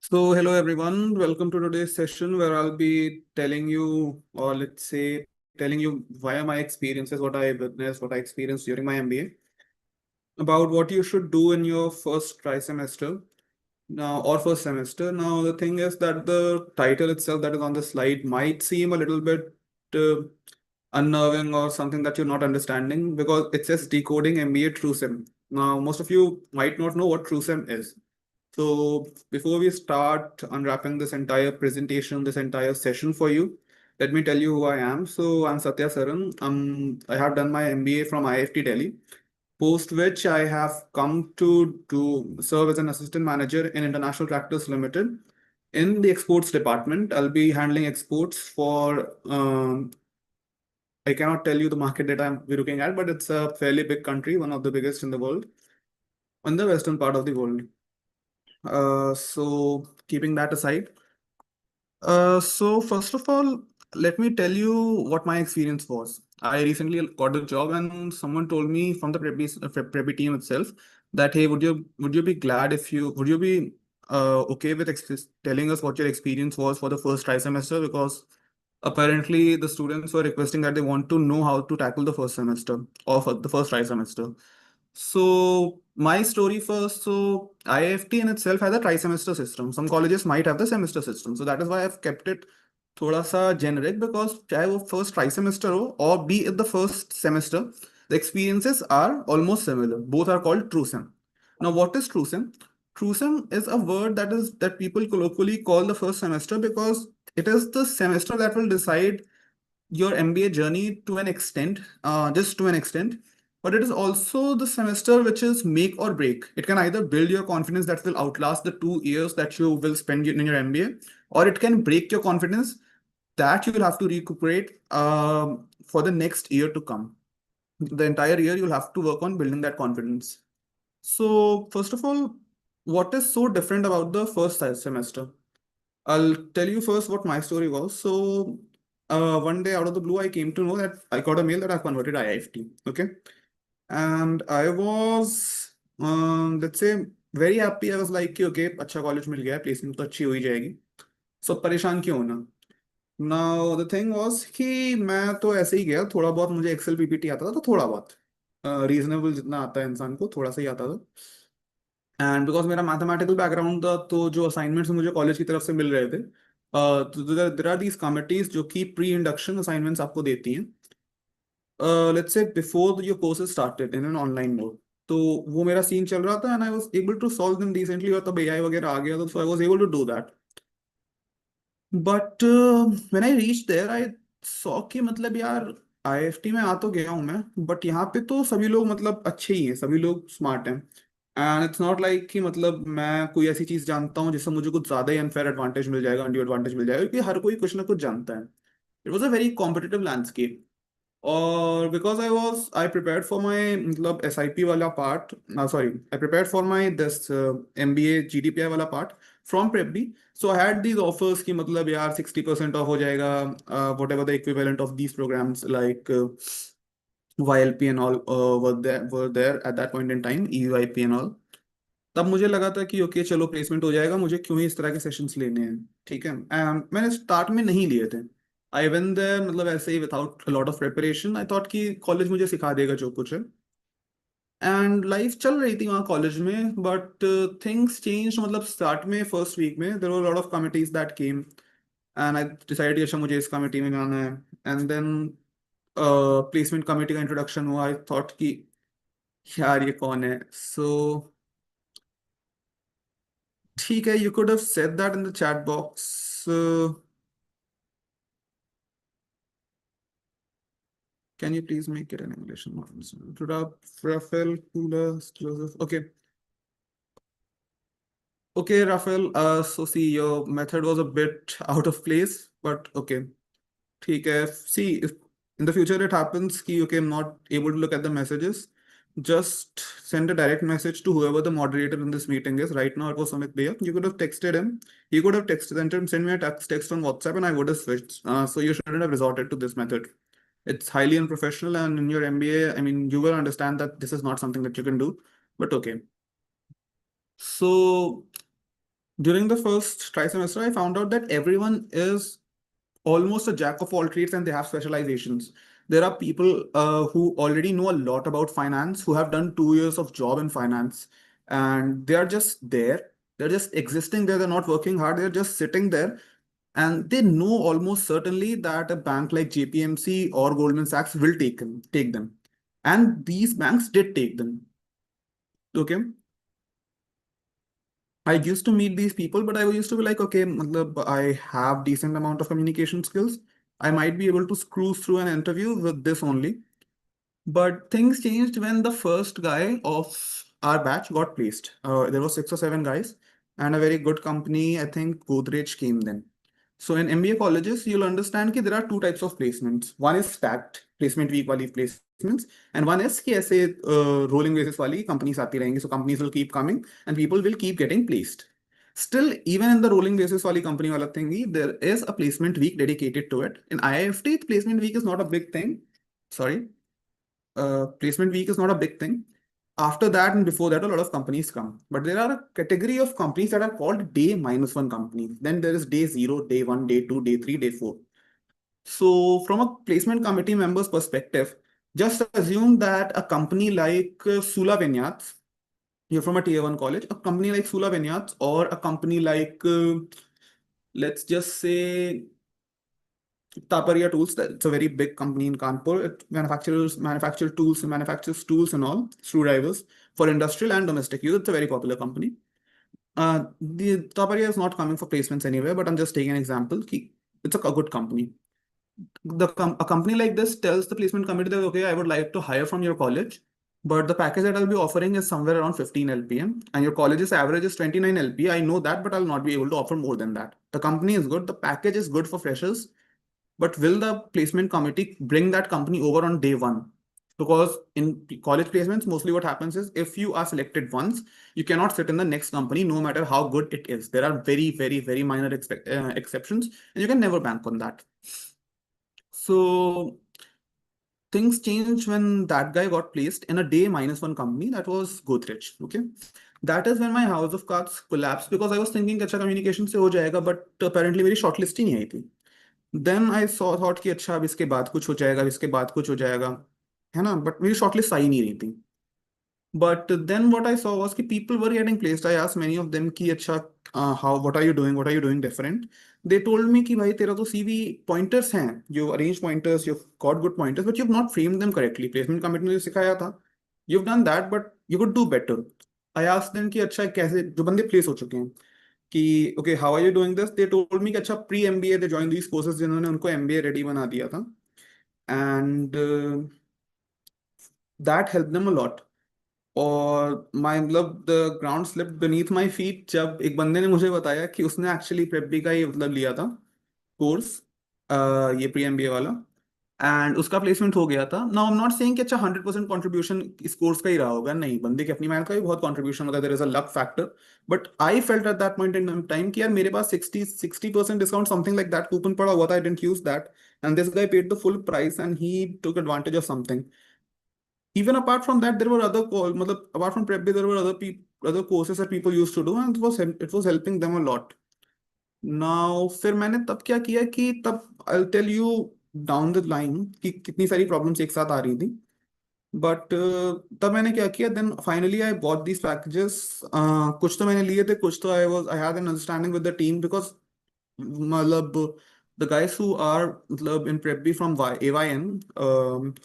Hello everyone. Welcome to today's session where I'll be telling you, or let's say, telling you via my experiences, what I witnessed, what I experienced during my MBA, about what you should do in your first try semester now or first semester. Now, the thing is that the title itself that is on the slide might seem a little bit uh, unnerving or something that you're not understanding because it says decoding MBA True Sim. Now, most of you might not know what True Sim is. So before we start unwrapping this entire presentation, this entire session for you, let me tell you who I am. So I'm Satya Saran. I have done my MBA from IFT Delhi, post which I have come to serve as an assistant manager in International Tractors Limited. In the exports department, I'll be handling exports for, I cannot tell you the market that we're looking at, but it's a fairly big country, one of the biggest in the world, on the western part of the world. So keeping that aside, so first of all, let me tell you what my experience was. I recently got a job, and someone told me from the preppy team itself that, hey, would you be glad if you would you be okay with telling us what your experience was for the first try semester, because apparently the students were requesting that they want to know how to tackle the first semester or for the first try semester. So my story first. So IFT in itself has a tri-semester system. Some colleges might have the semester system. So that is why I've kept it थोड़ा सा generic, because चाहे वो first tri-semester हो or be it the first semester, the experiences are almost similar. Both are called TrueSim. Now, what is TrueSim? TrueSim is a word that people colloquially call the first semester because it is the semester that will decide your MBA journey to an extent, just to an extent, but it is also the semester which is make or break. It can either build your confidence that will outlast the 2 years that you will spend in your MBA, or it can break your confidence that you will have to recuperate for the next year to come. The entire year you'll have to work on building that confidence. So, first of all, what is so different about the first semester? I'll tell you first what my story was. So, one day out of the blue, I came to know that I got a mail that I've converted IIFT. Okay. And I was, let's say, very happy. I was like, कि, okay, अच्छा college मिल गया, placement तो अच्छी हो ही जाएगी. So, परेशान क्यों होना? Now, the thing was कि मैं तो ऐसे ही गया, थोड़ा बहुत मुझे Excel PPT आता था, तो थोड़ा बहुत रीजनेबल जितना आता है इंसान को, थोड़ा सा ही आता था. एंड बिकॉज मेरा मैथमेटिकल बैकग्राउंड था, तो जो असाइनमेंट्स मुझे कॉलेज की तरफ से मिल रहे थे, तो देयर आर दीज कमिटीज जो कि प्री इंडक्शन असाइनमेंट्स आपको देती हैं, let's say before your course started in an online mode. तो वो मेरा सीन चल रहा था, and I was able to solve them recently, और तब एआई वगैरह आ गया था, so I was able to do that. But when I reach there, I saw कि मतलब यार, आईएफटी में आ तो गया हूँ मैं, बट यहाँ पे तो सभी लोग मतलब अच्छे ही हैं, सभी लोग स्मार्ट हैं. एंड इट्स नॉट लाइक कि मतलब मैं कोई ऐसी चीज जानता हूँ जिससे मुझे कुछ ज्यादा ही अनफेयर एडवांटेज मिल जाएगा, अनड्यू एडवांटेज मिल जाएगा, क्योंकि हर कोई कुछ ना कुछ जानता है. It was a very competitive landscape. और because I prepared for my मतलब SIP वाला part, sorry, I prepared for my this MBA GDPI वाला पार्ट फ्रॉम प्रेपडी. So I had these offers कि मतलब यार 60% ऑफ हो जाएगा, whatever the equivalent of these programmes like YLP and all were there at that point in time, EEYP and all. तब मुझे लगा था कि ओके चलो प्लेसमेंट हो जाएगा, मुझे क्यों ही इस तरह के सेशंस लेने हैं. ठीक है. मैंने स्टार्ट में नहीं लिए थे. आई वेंट देयर मतलब ऐसे ही without lot of preparation. I thought कि कॉलेज मुझे सिखा देगा जो कुछ है, एंड लाइफ चल रही थी वहाँ कॉलेज में. But things change. मतलब स्टार्ट में फर्स्ट वीक में there were lot of committees that came, and I decided अच्छा मुझे इस कमेटी में जाना है. एंड देन प्लेसमेंट कमेटी का इंट्रोडक्शन हुआ. आई थॉट कि यार ये कौन है. सो ठीक है, you could have said that in the chat box. Can you please make it in English? Rafael, Kula, Joseph. Okay. Okay, Rafael. So see, your method was a bit out of place, but okay. ठीक है. See, if in the future it happens कि okay, I'm not able to look at the messages, just send a direct message to whoever the moderator in this meeting is. Right now it was Sumit Bhaiya. You could have texted him. He could have texted him, send me a text on WhatsApp, and I would have switched. So you shouldn't have resorted to this method. It's highly unprofessional, and in your MBA, I mean, you will understand that this is not something that you can do. But okay. So During the first trimester, I found out that everyone is almost a jack of all trades and they have specializations. There are people who already know a lot about finance, who have done 2 years of job in finance, and they are just there. They're just existing there. They're not working hard. They're just sitting there, and they know almost certainly that a bank like JPMC or Goldman Sachs will take them. And these banks did take them. Okay. I used to meet these people, but I used to be like, okay, matlab, I have decent amount of communication skills. I might be able to screw through an interview with this only. But things changed when the first guy of our batch got placed. There were 6 or 7 guys, and a very good company, I think Godrej came then. So in MBA colleges, you'll understand that there are two types of placements. One is stacked placement week wali placements, and one is कि ऐसे rolling basis वाली companies आती रहेंगी. So companies will keep coming and people will keep getting placed. Still, even in the rolling basis wali company wala thingy, there is a placement week dedicated to it. In IIFT, placement week is not a big thing. Sorry, placement week is not a big thing. After that and before that, a lot of companies come. But there are a category of companies that are called day minus one companies. Then there is day zero, day one, day two, day three, day four. So, from a placement committee member's perspective, just assume that a company like Sula Vineyards, you're from a tier one college, a company like Sula Vineyards, or a company like, let's just say, Taparia Tools, it's a very big company in Kanpur. It manufactures tools and all, screwdrivers for industrial and domestic use. It's a very popular company. The Taparia is not coming for placements anywhere, but I'm just taking an example. It's a good company. A company like this tells the placement committee that, okay, I would like to hire from your college, but the package that I'll be offering is somewhere around 15 LPM, and your college's average is 29 LP. I know that, but I'll not be able to offer more than that. The company is good, the package is good for freshers, but will the placement committee bring that company over on day one? Because in college placements, mostly what happens is if you are selected once, you cannot sit in the next company no matter how good it is. There are very, very, very minor exceptions, and you can never bank on that. So things changed when that guy got placed in a day minus one company that was Godrej. Okay. That is when my house of cards collapsed because I was thinking अच्छा communication से हो जाएगा, but apparently मेरी shortlist ही नहीं आई थी. Then I saw thought कि अच्छा अब इसके बाद कुछ हो जाएगा, अब इसके बाद कुछ हो जाएगा, है ना, but मेरी shortlist आ ही नहीं रही थी. But then what I saw was that people were getting placed. I asked many of them कि अच्छा what are you doing? What are you doing different? They told me कि भाई तेरा तो CV pointers हैं, you arrange pointers, you've got good pointers, but you've not framed them correctly. Placement committee ने जो सिखाया था, you've done that, but you could do better. I asked them कि अच्छा कैसे जो बंदे place हो चुके हैं कि okay, how are you doing this? They told me कि अच्छा pre MBA they joined these courses जिन्होंने उनको MBA ready बना दिया था, and that helped them a lot. और माई मतलब the ground slip beneath my feet जब एक बंदे ने मुझे बताया कि उसने एक्चुअली प्रेप का ही मतलब लिया था कोर्स, ये प्री एमबीए वाला, एंड उसका प्लेसमेंट हो गया था. Now I am not saying कि अच्छा 100% कंट्रीब्यूशन इस कोर्स का ही रहा होगा, नहीं, बंदे की अपनी मेहनत का भी बहुत कंट्रीब्यूशन होता है, there is a luck factor. But I felt at that point in time कि यार मेरे पास 60% discount something like that coupon पड़ा हुआ था, I didn't use that, and this guy paid the full price and he took advantage of something. Even apart from that, there were other matlab, apart from prep, there were other courses that people used to do, and it was helping them a lot. Now फिर मैंने तब क्या किया कि तब I'll tell you down the line कि कितनी सारी problems एक साथ आ रही थी. बट तब मैंने क्या किया, then finally I bought these packages. कुछ तो मैंने लिए थे, कुछ तो I had an understanding with the team because मतलब द गाइस हु आर मतलब in prep be from AYN,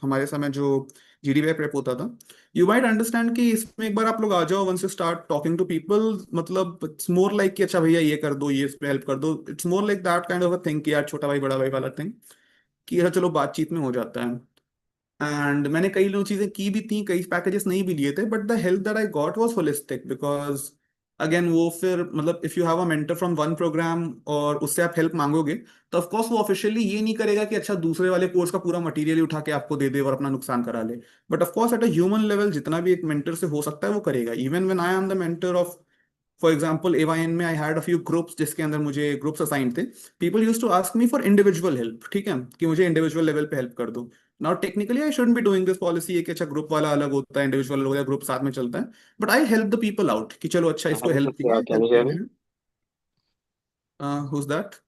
हमारे समय जो GDY प्रेप होता था, यू माइट अंडरस्टैंड कि इसमें एक बार आप लोग आ जाओ, once you start talking to people, मतलब इट्स मोर लाइक कि अच्छा भैया ये कर दो, ये इसमें हेल्प कर दो, it's more like that kind of a thing कि यार छोटा भाई बड़ा भाई वाला थिंग कि यार चलो बातचीत में हो जाता है. एंड मैंने कई लोग चीजें की भी थी, कई पैकेजेस नहीं भी लिए थे, but the help that I got was holistic because again वो फिर मतलब if you have a mentor from one programme और उससे आप हेल्प मांगोगे, तो ऑफ कोर्स वो ऑफिशियली ये नहीं करेगा कि अच्छा दूसरे वाले कोर्स का पूरा मटेरियल उठा के आपको दे दे और अपना नुकसान करा ले. But of course at a human level जितना भी एक मेंटर से हो सकता है वो करेगा. Even when I am the mentor of for example AYN में I had a few groups जिसके अंदर मुझे ग्रुप्स असाइन थे. People use to ask me for individual help, ठीक है, कि मुझे इंडिविजुअल लेवल पे हेल्प कर दो. Now technically I shouldn't be doing this policy है कि अच्छा ग्रुप वाला अलग होता है, इंडिविजुअल हो गया, ग्रुप साथ में चलता है, but I help the people out कि चलो अच्छा हाँ इसको जी हेल्प सर, किया, क्या हेल्प कह रहे कर हैं? रहे हैं. Who's that?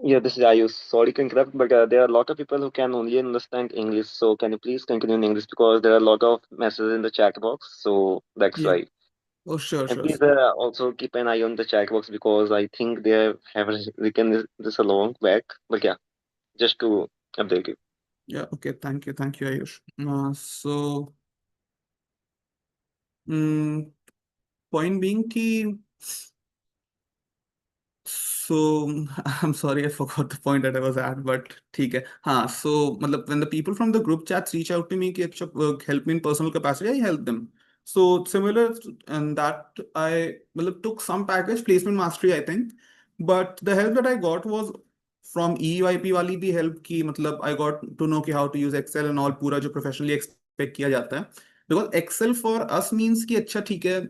Yeah, this is Ayush. Sorry to interrupt, but there are a lot of people who can only understand English. So can you please continue in English because there are a lot of messages in the chat box. So that's Yeah. why. Oh, sure, And sure. please also keep an eye on the chat box because I think they have written this a long back. But yeah, just to update you. Yeah, okay. Thank you, Ayush. Mm, point being key. So I'm sorry, I forgot the point that I was at, but ठीक है. हाँ, so मतलब when the people from the group chats reach out to me कि अच्छा help me in personal capacity, I help them. So similar and that I मतलब took some package placement mastery I think, but the help that I got was from EYP वाली भी help की मतलब I got to know कि how to use Excel and all पूरा जो professionally expect किया जाता है. Because Excel for us means कि अच्छा ठीक है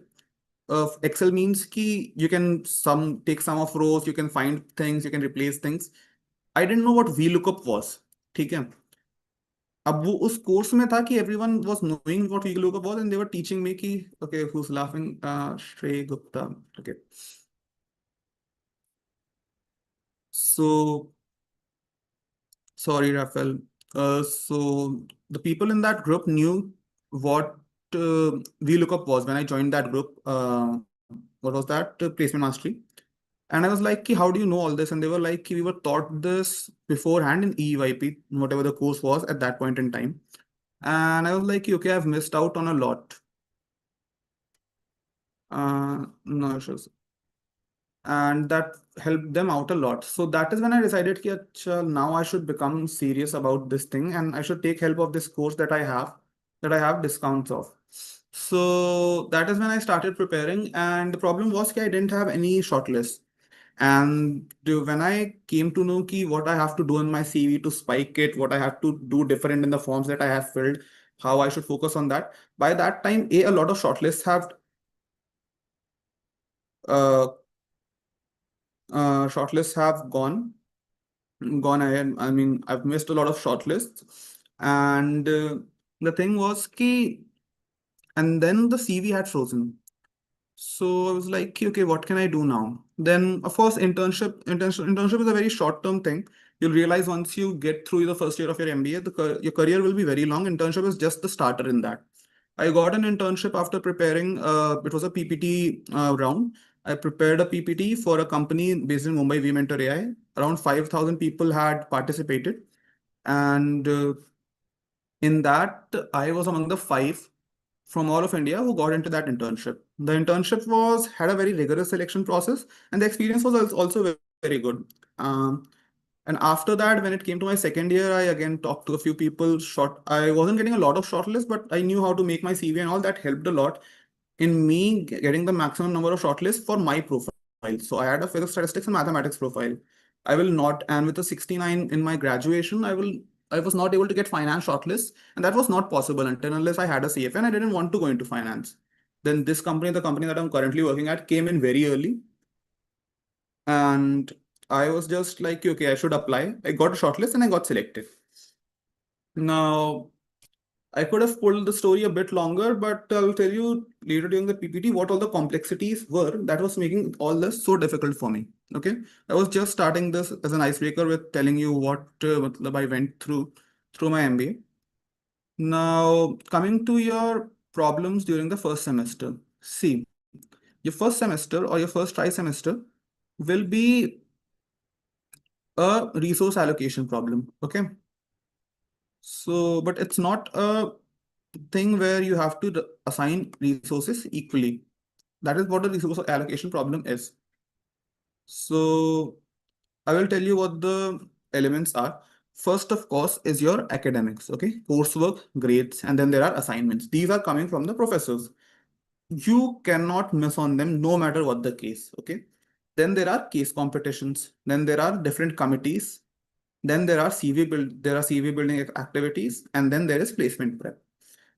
Excel means कि you can take sum of rows, you can find things, you can replace things. I didn't know what VLOOKUP was. ठीक है. अब वो उस कोर्स में था कि everyone was knowing what VLOOKUP was and they were teaching me कि okay who's laughing Shrey Gupta. Okay. So sorry, Rafael. So the people in that group knew what VLOOKUP was when I joined that group. What was that? Placement mastery. And I was like, "Ki, how do you know all this?" And they were like, "Ki, we were taught this beforehand in EEYP, whatever the course was at that point in time." And I was like, "Ki, okay, I've missed out on a lot." No issues. And that helped them out a lot. So that is when I decided कि अच्छा now I should become serious about this thing and I should take help of this course that I have discounts of. So that is when I started preparing and the problem was that I didn't have any shortlist. And when I came to know ki what I have to do in my CV to spike it, what I have to do different in the forms that I have filled, how I should focus on that. By that time, a lot of shortlists have uh, shortlists have gone ahead. I mean, I've missed a lot of shortlists, and the thing was ki, and then the CV had frozen. So I was like, okay, what can I do now? Then, of course, internship is a very short-term thing. You'll realize once you get through the first year of your MBA, your career will be very long. Internship is just the starter in that. I got an internship after preparing. It was a PPT round. I prepared a PPT for a company based in Mumbai, We Mentor AI. Around 5,000 people had participated, and in that, I was among the five from all of India who got into that internship. The internship was had a very rigorous selection process, and the experience was also very good. And after that, when it came to my second year, I again talked to a few people. I wasn't getting a lot of shortlists, but I knew how to make my CV and all that helped a lot in me getting the maximum number of shortlists for my profile. So I had a physics, statistics, and mathematics profile. I will not, and with a 69 in my graduation, I was not able to get finance shortlists, and that was not possible until unless I had a CFA, and I didn't want to go into finance. Then this company, the company that I'm currently working at, came in very early, and I was just like, okay, I should apply. I got a shortlist and I got selected. Now, I could have pulled the story a bit longer, but I'll tell you later during the PPT what all the complexities were that was making all this so difficult for me. Okay, I was just starting this as an icebreaker with telling you what matlab I went through my MBA. Now, coming to your problems during the first semester. See, your first semester or your first try semester will be a resource allocation problem. Okay, so but it's not a thing where you have to assign resources equally. That is what the resource allocation problem is. So I will tell you what the elements are. First, of course, is your academics, okay? Coursework, grades, and then there are assignments. These are coming from the professors. You cannot miss on them no matter what the case, okay? Then there are case competitions. Then there are different committees. Then there are CV building activities, and then there is placement prep.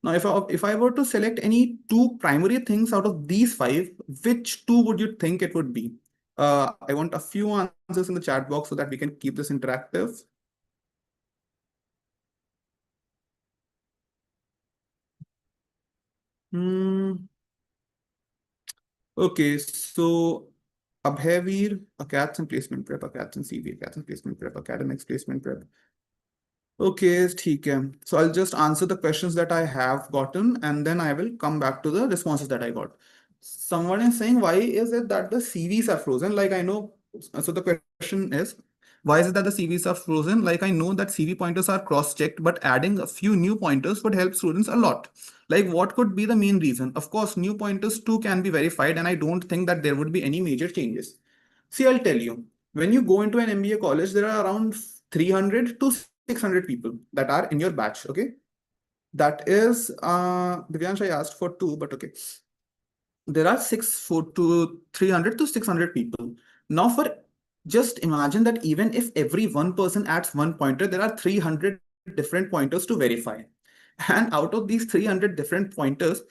Now, if I were to select any two primary things out of these five, which two would you think it would be? I want a few answers in the chat box so that we can keep this interactive. Hmm. Okay, so Abhavir, Acats and placement prep, Acats and CV, Acats and placement prep, academics, placement prep. Okay, ठीक है. So I'll just answer the questions that I have gotten and then I will come back to the responses that I got. Someone is saying, why is it that the CVs are frozen? Like I know, so the question is, why is it that the CVs are frozen? Like I know that CV pointers are cross-checked, but adding a few new pointers would help students a lot. Like what could be the main reason? Of course, new pointers too can be verified, and I don't think that there would be any major changes. See, I'll tell you, when you go into an MBA college, there are around 300 to 600 people that are in your batch. Okay. That is, Divyansh, I asked for two, but okay. There are 300 to 600 people. Now, for just imagine that even if every one person adds one pointer, there are 300 different pointers to verify. And out of these 300 different pointers,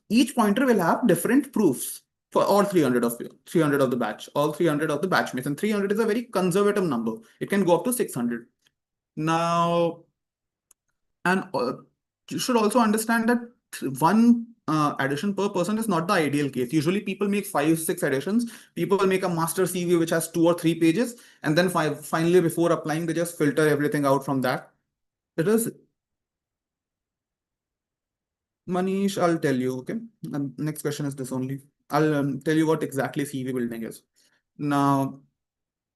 each pointer will have different proofs for all 300 of the batch, all 300 of the batchmates. And 300 is a very conservative number. It can go up to 600. Now, and you should also understand that one addition per person is not the ideal case. Usually people make 5, 6 additions. People make a master CV which has 2 or 3 pages, and then finally before applying, they just filter everything out from that. It is Manish, I'll tell you, okay? And next question is this only. I'll tell you what exactly CV building is. Now,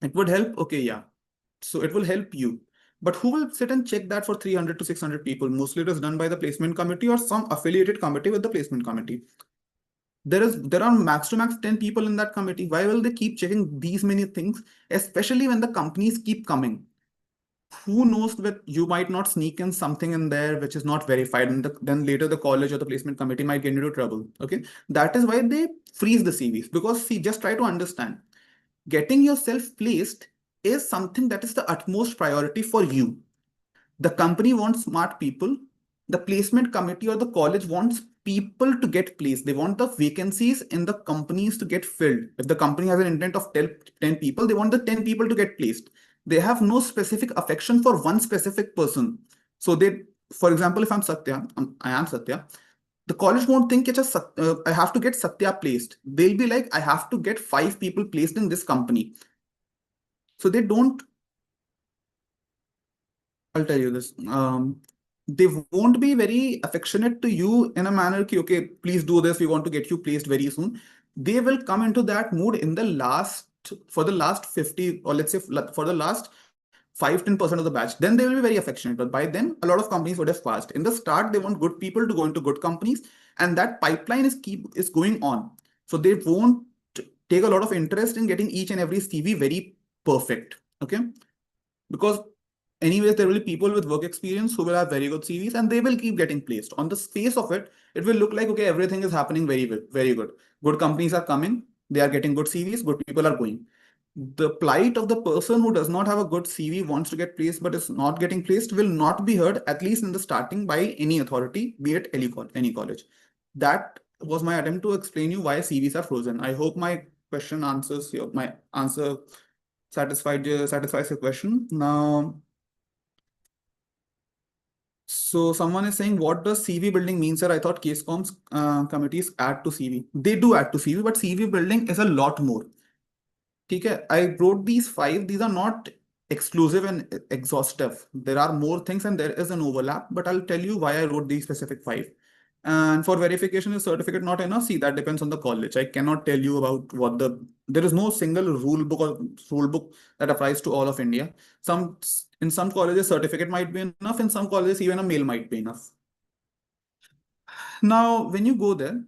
it would help, okay, yeah. So it will help you. But who will sit and check that for 300 to 600 people? Mostly it is done by the placement committee or some affiliated committee with the placement committee. There are max to max 10 people in that committee. Why will they keep checking these many things, especially when the companies keep coming? Who knows that you might not sneak in something in there which is not verified, and then later the college or the placement committee might get into trouble. Okay, that is why they freeze the CVs, because see, just try to understand, getting yourself placed is something that is the utmost priority for you. The company wants smart people. The placement committee or the college wants people to get placed. They want the vacancies in the companies to get filled. If the company has an intent of 10 people, they want the 10 people to get placed. They have no specific affection for one specific person. So they, for example, if I'm Satya, I am Satya, the college won't think it's I have to get Satya placed. They'll be like, I have to get 5 people placed in this company. So they don't, I'll tell you this. They won't be very affectionate to you in a manner ki, okay, please do this. We want to get you placed very soon. They will come into that mood in the for the last 50, or let's say for the last 5-10% of the batch. Then they will be very affectionate. But by then, a lot of companies would have passed. In the start, they want good people to go into good companies, and that pipeline is going on. So they won't take a lot of interest in getting each and every CV very perfect. Okay, because anyways there will be people with work experience who will have very good CVs, and they will keep getting placed. On the face of it, it will look like, okay, everything is happening very good, very good. Good companies are coming, they are getting good CVs, good people are going. The plight of the person who does not have a good CV, wants to get placed but is not getting placed, will not be heard, at least in the starting, by any authority, be it any college. That was my attempt to explain you why CVs are frozen. I hope my question answers my answer satisfies your question. Now, so someone is saying, what does CV building mean, sir? I thought case comms committees add to CV. They do add to CV, but CV building is a lot more. Okay, I wrote these 5. These are not exclusive and exhaustive. There are more things and there is an overlap, but I'll tell you why I wrote these specific 5. And for verification, is certificate not enough? See, that depends on the college. I cannot tell you about there is no single rule book that applies to all of India. In some colleges, certificate might be enough. In some colleges, even a mail might be enough. Now, when you go there,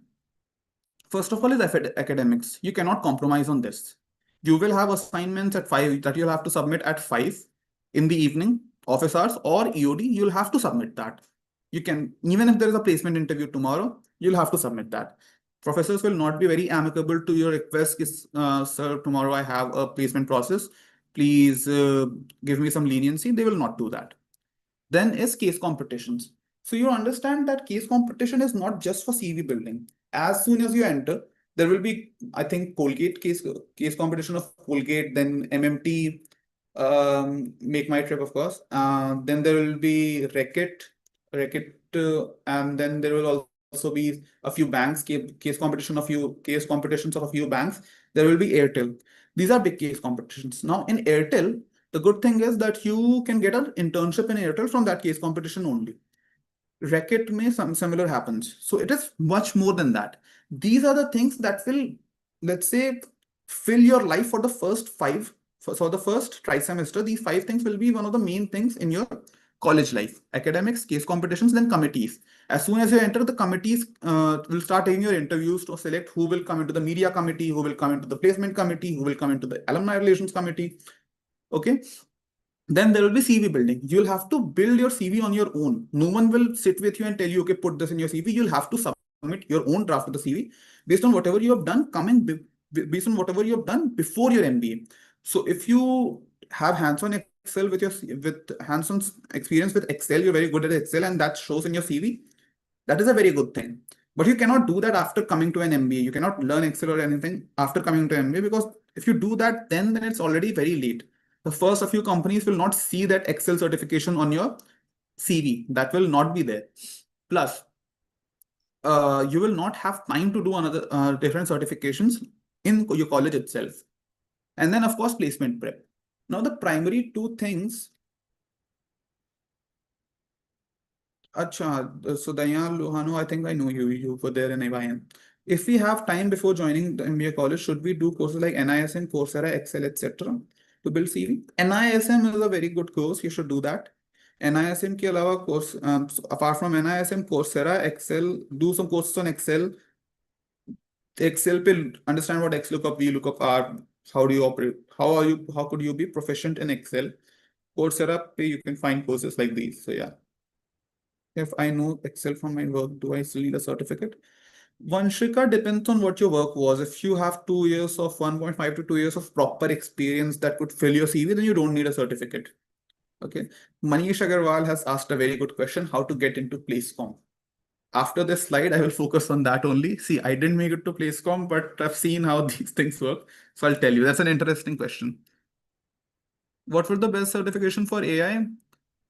first of all is academics. You cannot compromise on this. You will have assignments at 5 that you'll have to submit at 5 in the evening, office hours, or EOD. You'll have to submit that. You can, even if there is a placement interview tomorrow, you'll have to submit that. Professors will not be very amicable to your request, sir, tomorrow I have a placement process. Please give me some leniency. They will not do that. Then is case competitions. So you understand that case competition is not just for CV building. As soon as you enter, there will be, I think, Colgate case competition of Colgate, then MMT, Make My Trip, of course. Then there will be Reckitt, and then there will also be a few banks, case competition, a few case competitions of a few banks. There will be Airtel. These are big case competitions. Now in Airtel, the good thing is that you can get an internship in Airtel from that case competition only. Racket may some similar happens. So it is much more than that. These are the things that will, let's say, fill your life for the first five, for the first trimester. These five things will be one of the main things in your college life: academics, case competitions, then committees. As soon as you enter the committees, will start taking your interviews to select who will come into the media committee, who will come into the placement committee, who will come into the alumni relations committee. Okay, then there will be CV building. You'll have to build your CV on your own. No one will sit with you and tell you, okay, put this in your CV. You'll have to submit your own draft of the CV based on whatever you have done, based on whatever you have done before your MBA. So if you have hands-on Excel with hands-on experience with Excel, you're very good at Excel, and that shows in your CV. That is a very good thing. But you cannot do that after coming to an MBA. You cannot learn Excel or anything after coming to MBA, because if you do that, then it's already very late. The first a few companies will not see that Excel certification on your CV. That will not be there. Plus, you will not have time to do another different certifications in your college itself. And then, of course, placement prep. Now, the primary two things. Acha, so Dayan Lohano, I think I know you. You were there in EYN. If we have time before joining the MBA college, should we do courses like NISM, Coursera, Excel, etc. to build CV? NISM is a very good course. You should do that. NISM के अलावा course, apart from NISM, Coursera, Excel, do some courses on Excel. Excel पे understand what XLOOKUP, VLOOKUP are. How do you operate? How could you be proficient in Excel? Coursera पे you can find courses like these. So yeah. If I know Excel from my work, do I still need a certificate? Vanshika, depends on what your work was. If you have 2 years of 1.5 to 2 years of proper experience that could fill your CV, then you don't need a certificate. Okay. Manish Agarwal has asked a very good question: how to get into PlaceCom. After this slide, I will focus on that only. See, I didn't make it to PlaceCom, but I've seen how these things work. So I'll tell you. That's an interesting question. What was the best certification for AI?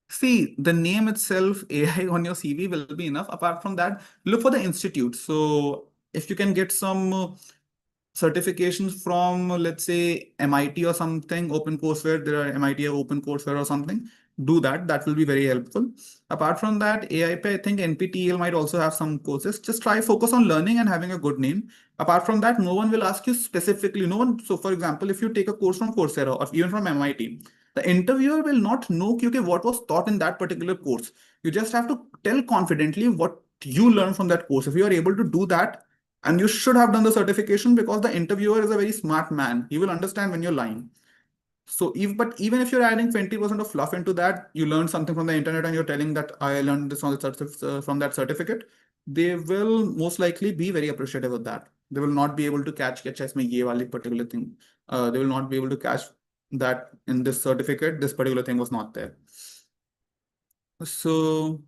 See, the name itself, AI on your CV will be enough. Apart from that, look for the institute. So if you can get some certifications from, let's say, MIT or something, OpenCourseWare, there are MIT or OpenCourseWare or something, do that. That will be very helpful. Apart from that, AIP, I think NPTEL might also have some courses. Just try focus on learning and having a good name. Apart from that, no one will ask you specifically. No one. So, for example, if you take a course from Coursera or even from MIT, the interviewer will not know okay, what was taught in that particular course. You just have to tell confidently what you learned from that course. If you are able to do that, and you should have done the certification, because the interviewer is a very smart man. He will understand when you're lying. So, but even if you're adding 20% of fluff into that, you learned something from the internet and you're telling that I learned this on from that certificate, they will most likely be very appreciative of that. They will not be able to catch इसमें ये वाली particular thing. They will not be able to catch that in this certificate, this particular thing was not there. So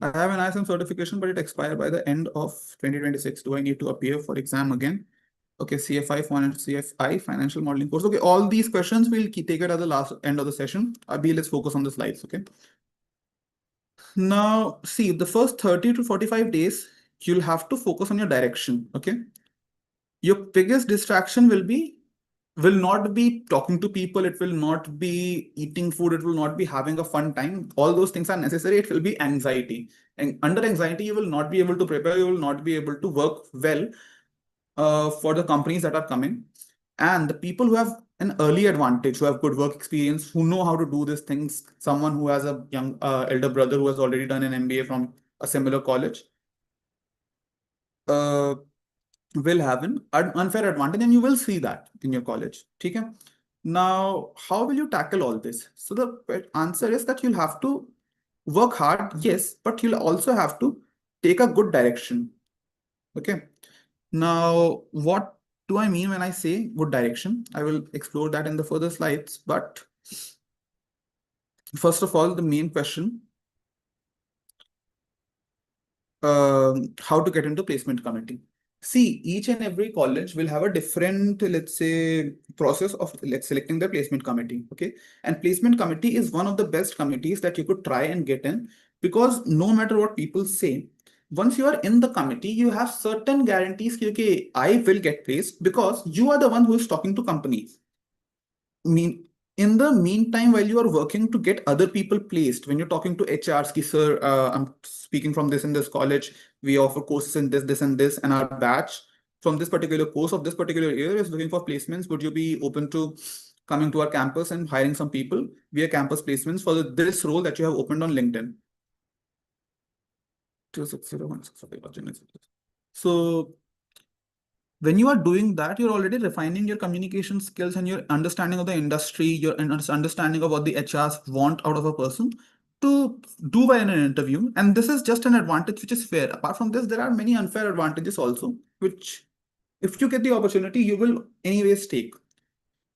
I have an ISM certification, but it expired by the end of 2026. Do I need to appear for exam again? Okay, CFI, financial modeling course. Okay, all these questions we'll take it at the last end of the session. Abhi, let's focus on the slides, okay? Now, see, the first 30 to 45 days, you'll have to focus on your direction, okay? Your biggest distraction will not be talking to people, it will not be eating food, it will not be having a fun time. All those things are necessary. It will be anxiety. And under anxiety, you will not be able to prepare, you will not be able to work well for the companies that are coming. And the people who have an early advantage, who have good work experience, who know how to do these things, someone who has a young elder brother who has already done an MBA from a similar college, uh, will have an unfair advantage, and you will see that in your college. Okay? Now, how will you tackle all this? So the answer is that you'll have to work hard, yes, but you'll also have to take a good direction. Okay. Now, what do I mean when I say good direction? I will explore that in the further slides. But first of all, the main question, how to get into placement committee. See, each and every college will have a different, let's say, process of selecting the placement committee. Okay. And placement committee is one of the best committees that you could try and get in, because no matter what people say, once you are in the committee, you have certain guarantees. Okay, I will get placed because you are the one who is talking to companies. Mean In the meantime, while you are working to get other people placed, when you're talking to HRs, ki, sir, I'm speaking from this in this college, we offer courses in this and this, and our batch from this particular course of this particular year is looking for placements. Would you be open to coming to our campus and hiring some people via campus placements for this role that you have opened on LinkedIn? 26016. So when you are doing that, you're already refining your communication skills and your understanding of the industry, your understanding of what the HRs want out of a person to do well in an interview. And this is just an advantage which is fair. Apart from this, there are many unfair advantages also, which if you get the opportunity, you will anyways take.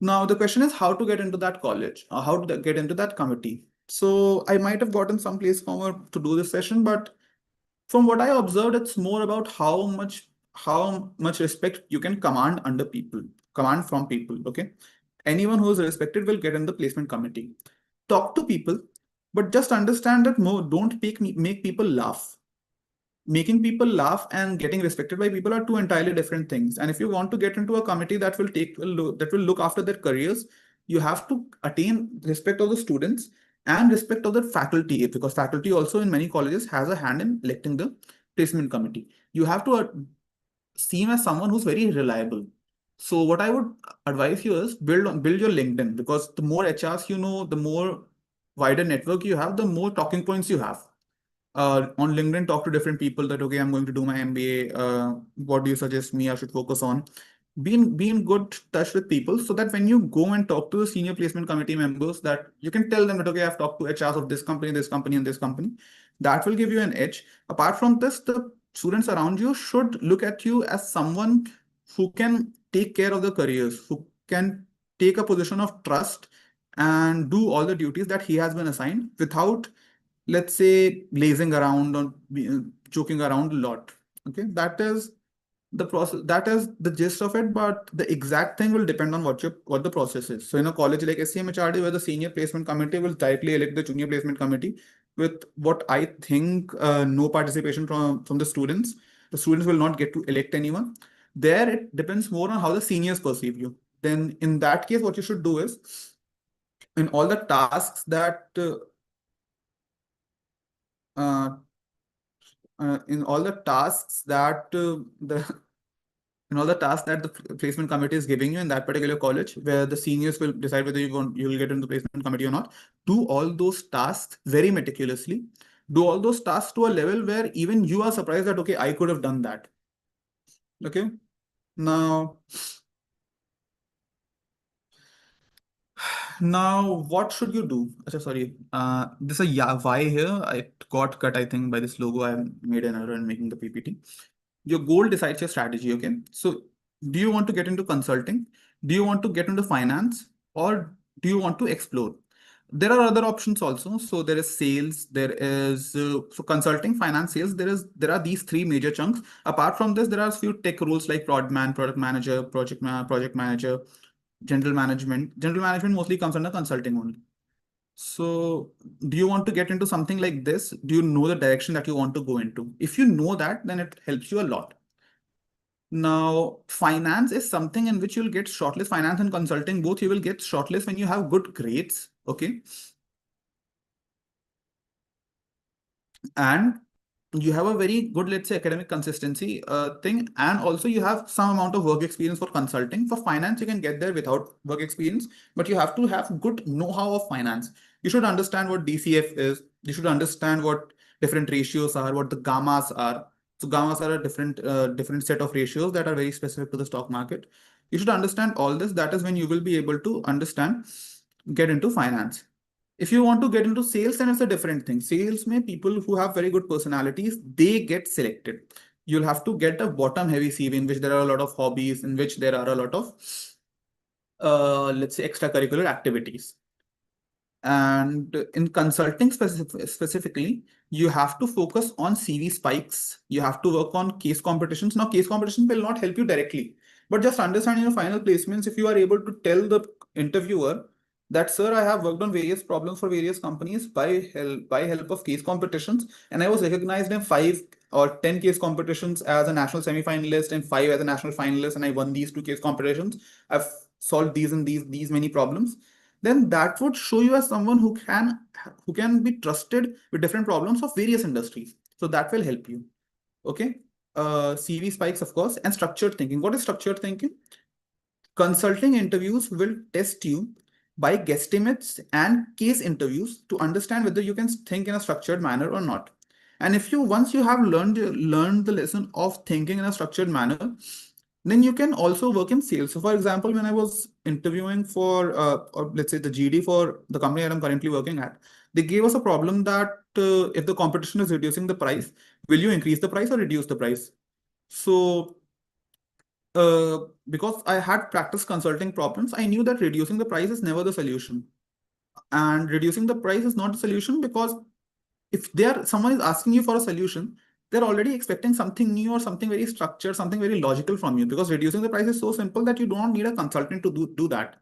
Now, the question is how to get into that college, or how to get into that committee. So I might have gotten some place former to do this session, but from what I observed, it's more about how much respect you can command from people. Okay. Anyone who is respected will get in the placement committee. Talk to people, but just understand that don't make people laugh. Making people laugh and getting respected by people are two entirely different things. And if you want to get into a committee that will look after their careers, you have to attain respect of the students and respect of the faculty, because faculty also in many colleges has a hand in electing the placement committee. You have to seem as someone who's very reliable. So what I would advise you is build your LinkedIn, because the more HRs you know, the more wider network you have, the more talking points you have. On LinkedIn, talk to different people that, okay, I'm going to do my MBA. What do you suggest me I should focus on? Be in good touch with people, so that when you go and talk to the senior placement committee members, that you can tell them that, okay, I've talked to HRs of this company, and this company. That will give you an edge. Apart from this, the students around you should look at you as someone who can take care of the careers, who can take a position of trust and do all the duties that he has been assigned without, let's say, lazing around or joking around a lot. Okay, that is the process. That is the gist of it. But the exact thing will depend on what the process is. So in a college like SCMHRD, where the senior placement committee will directly elect the junior placement committee with what I think no participation from the students. The students will not get to elect anyone. There, it depends more on how the seniors perceive you. Then in that case, what you should do is, in all the tasks that uh, in all the tasks that the in all the tasks that the placement committee is giving you in that particular college, where the seniors will decide whether you will get into the placement committee or not, do all those tasks very meticulously. Do all those tasks to a level where even you are surprised that, okay, I could have done that. Okay. Now, what should you do? Achha, sorry. This is a why here. It got cut, I think, by this logo. I made an error in making the PPT. Your goal decides your strategy. Okay. So, do you want to get into consulting? Do you want to get into finance? Or do you want to explore? There are other options also. So there is sales, there is so consulting, finance, sales. There are these three major chunks. Apart from this, there are a few tech roles like product manager, project manager, general management. General management mostly comes under consulting only. So, do you want to get into something like this? Do you know the direction that you want to go into? If you know that, then it helps you a lot. Now, finance is something in which you'll get shortlist. Finance and consulting, both you will get shortlist when you have good grades. Okay. And you have a very good, let's say, academic consistency thing, and also you have some amount of work experience. For consulting, for finance, you can get there without work experience, but you have to have good know-how of finance. You should understand what DCF is. You should understand what different ratios are, what the gammas are. So gammas are a different set of ratios that are very specific to the stock market. You should understand all this. That is when you will be able to get into finance. If you want to get into sales, then it's a different thing. Sales may people who have very good personalities, they get selected. You'll have to get a bottom heavy CV in which there are a lot of hobbies, in which there are a lot of let's say extracurricular activities. And in consulting specifically, you have to focus on CV spikes. You have to work on case competitions. Now, case competition will not help you directly, but just understand in your final placements, if you are able to tell the interviewer that, sir, I have worked on various problems for various companies by help of case competitions, and I was recognized in 5 or 10 case competitions as a national semi-finalist and 5 as a national finalist, and I won these 2 case competitions. I've solved these and these many problems, then that would show you as someone who can be trusted with different problems of various industries. So that will help you. Okay. CV spikes, of course, and structured thinking. What is structured thinking? Consulting interviews will test you by guesstimates and case interviews to understand whether you can think in a structured manner or not. And if you once you have learned the lesson of thinking in a structured manner, then you can also work in sales. So, for example, when I was interviewing for, or let's say the GD for the company that I'm currently working at, they gave us a problem that if the competition is reducing the price, will you increase the price or reduce the price? So, because I had practiced consulting problems, I knew that reducing the price is never the solution. And reducing the price is not the solution, because if someone is asking you for a solution, they're already expecting something new or something very structured, something very logical from you, because reducing the price is so simple that you don't need a consultant to do that.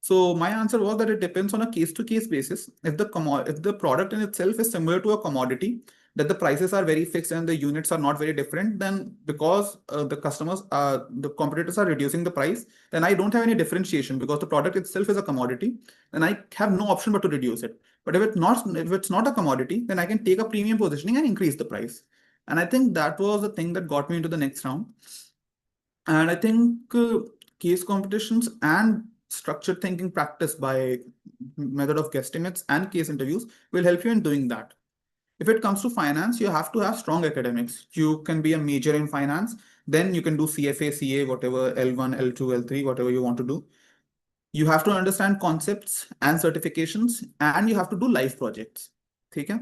So my answer was that it depends on a case-to-case basis. If the product in itself is similar to a commodity, that the prices are very fixed and the units are not very different, then because the competitors are reducing the price, then I don't have any differentiation because the product itself is a commodity, and I have no option but to reduce it. But if it's not a commodity, then I can take a premium positioning and increase the price. And I think that was the thing that got me into the next round. And I think case competitions and structured thinking practice by method of guesstimates and case interviews will help you in doing that. If it comes to finance, you have to have strong academics. You can be a major in finance, then you can do CFA, CA, whatever, L1, L2, L3, whatever you want to do. You have to understand concepts and certifications, and you have to do live projects. Okay?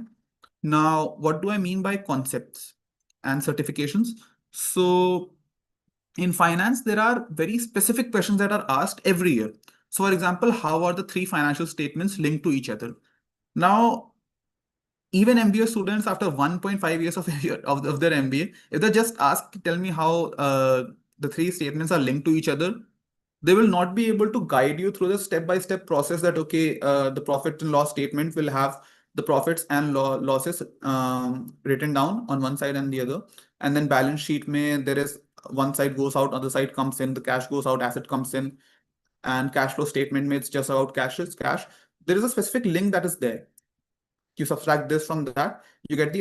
Now, what do I mean by concepts and certifications? So, in finance, there are very specific questions that are asked every year. So, for example, how are the 3 financial statements linked to each other? Now, even MBA students after 1.5 years of their MBA, if they just tell me how the 3 statements are linked to each other, they will not be able to guide you through the step-by-step process that, okay, the profit and loss statement will have the profits and losses written down on one side and the other. And then balance sheet there is one side goes out, other side comes in, the cash goes out, asset comes in, and cash flow statement it's just about cash is cash. There is a specific link that is there. You subtract this from that, you get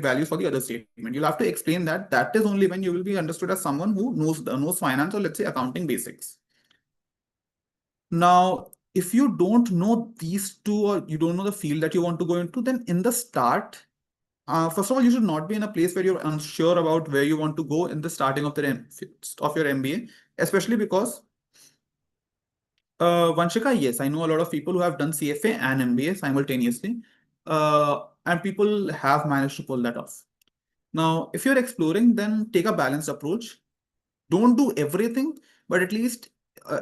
values for the other statement. You'll have to explain that. That is only when you will be understood as someone who knows finance, or let's say accounting basics. Now, if you don't know these two, or you don't know the field that you want to go into, then in the start, first of all, you should not be in a place where you're unsure about where you want to go in the starting of your MBA, especially because Vanshika, yes, I know a lot of people who have done CFA and MBA simultaneously, and people have managed to pull that off. Now, if you're exploring, then take a balanced approach. Don't do everything, but at least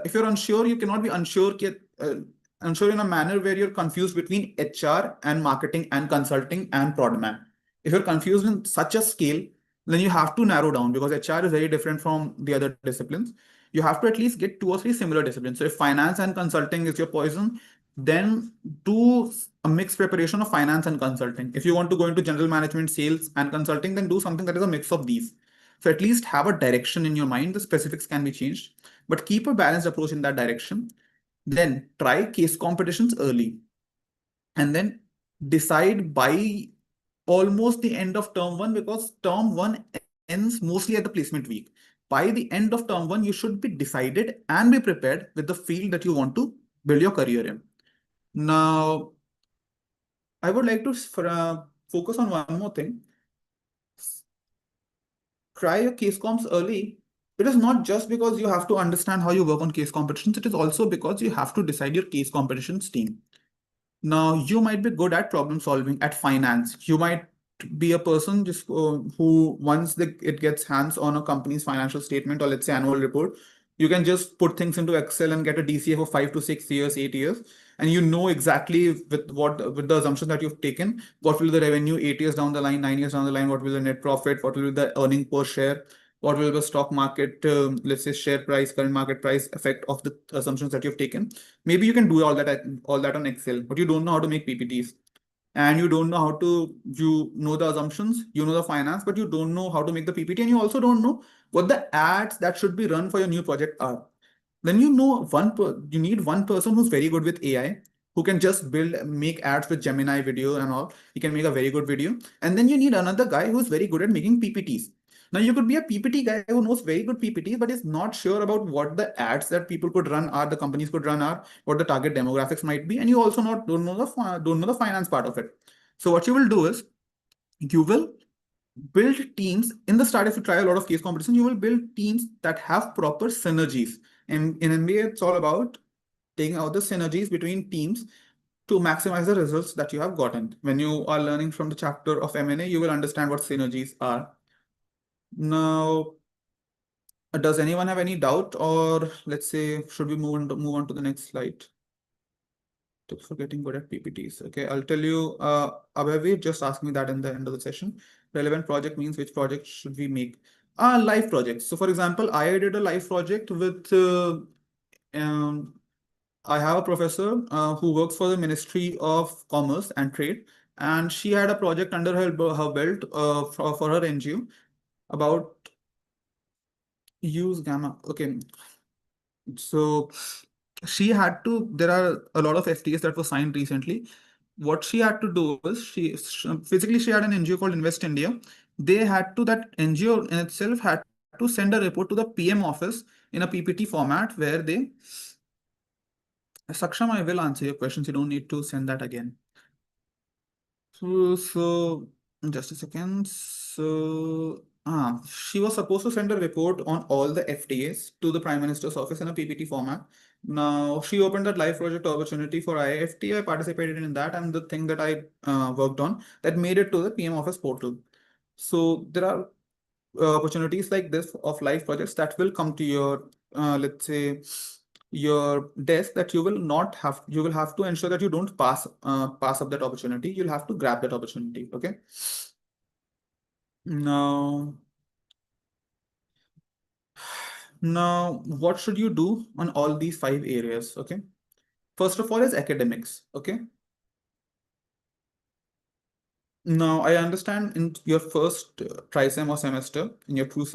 if you're unsure, you cannot be unsure in a manner where you're confused between HR and marketing and consulting and prodman. If you're confused in such a scale, then you have to narrow down, because HR is very different from the other disciplines. You have to at least get 2 or 3 similar disciplines. So if finance and consulting is your poison, then do a mixed preparation of finance and consulting. If you want to go into general management, sales, and consulting, then do something that is a mix of these. So at least have a direction in your mind. The specifics can be changed, but keep a balanced approach in that direction. Then try case competitions early, and then decide by almost the end of term one, because term one ends mostly at the placement week. By the end of term one, you should be decided and be prepared with the field that you want to build your career in. Now, I would like to focus on one more thing. Try your case comps early. It is not just because you have to understand how you work on case competitions, it is also because you have to decide your case competitions team. Now, you might be good at problem solving, at finance. You might be a person just who once it gets hands on a company's financial statement, or let's say annual report, you can just put things into Excel and get a DCA for 5 to 6 years, 8 years. and you know exactly with the assumption that you've taken, what will be the revenue 8 years down the line, 9 years down the line, what will be the net profit, what will be the earning per share, what will be the stock market, let's say share price, current market price effect of the assumptions that you've taken. Maybe you can do all that on Excel, but you don't know how to make PPTs, and you don't know how to, you know the assumptions, you know the finance, but you don't know how to make the PPT, and you also don't know what the ads that should be run for your new project are. Then you know you need one person who's very good with AI, who can just make ads with Gemini video and all. He can make a very good video. And then you need another guy who's very good at making PPTs. Now you could be a PPT guy who knows very good PPTs, but is not sure about what the ads that people could run are, the companies could run are, what the target demographics might be, and you also not don't know the finance part of it. So what you will do is you will build teams in the start. If you try a lot of case competition, you will build teams that have proper synergies. And in MBA, it's all about taking out the synergies between teams to maximize the results that you have gotten. When you are learning from the chapter of M&A, you will understand what synergies are. Now, does anyone have any doubt, or let's say, should we move on to the next slide? Tips for getting good at PPTs. Okay, I'll tell you, Abhavi just asked me that in the end of the session. Relevant project means which project should we make? Live projects. So for example, I did a live project with, um, I have a professor who works for the Ministry of Commerce and Trade, and she had a project under her belt for her NGO about use gamma. Okay, so she had to, there are a lot of FTAs that were signed recently. What she had to do is physically she had an NGO called Invest India. They had to, that NGO in itself had to send a report to the PM office in a PPT format where they, Saksham, I will answer your questions. You don't need to send that again. So just a second. So she was supposed to send a report on all the FTAs to the Prime Minister's office in a PPT format. Now she opened that live project opportunity for IIFT. I participated in that, and the thing that I worked on that made it to the PM office portal. So there are opportunities like this of live projects that will come to your, let's say, your desk, that you will have to ensure that you don't pass up that opportunity. You'll have to grab that opportunity. Okay. Now, what should you do on all these 5 areas? Okay. First of all is academics. Okay. Now, I understand in your first trisem or semester, in your true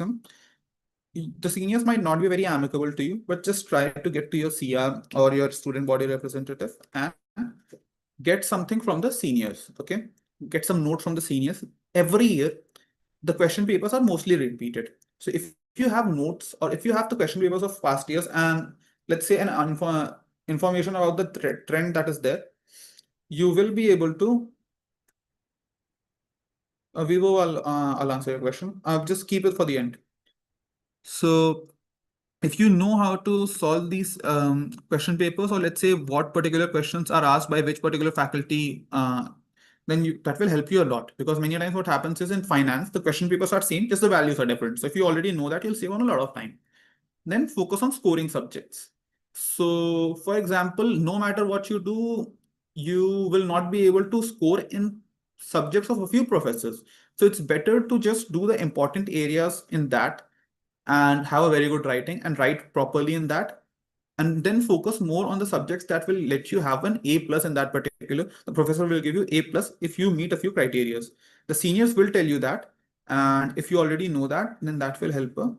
the seniors might not be very amicable to you, but just try to get to your CR or your student body representative and get something from the seniors. Okay. Get some notes from the seniors. Every year, the question papers are mostly repeated. So if you have notes, or if you have the question papers of past years, and let's say information about the trend that is there, you will be able to, Vivo, I'll answer your question. Just keep it for the end. So if you know how to solve these question papers, or let's say what particular questions are asked by which particular faculty, then that will help you a lot. Because many times what happens is in finance, the question papers are same, just the values are different. So if you already know that, you'll save on a lot of time. Then focus on scoring subjects. So for example, no matter what you do, you will not be able to score in subjects of a few professors. So it's better to just do the important areas in that and have a very good writing and write properly in that, and then focus more on the subjects that will let you have an A plus in that particular. The professor will give you A plus if you meet a few criterias. The seniors will tell you that, and if you already know that, then that will help a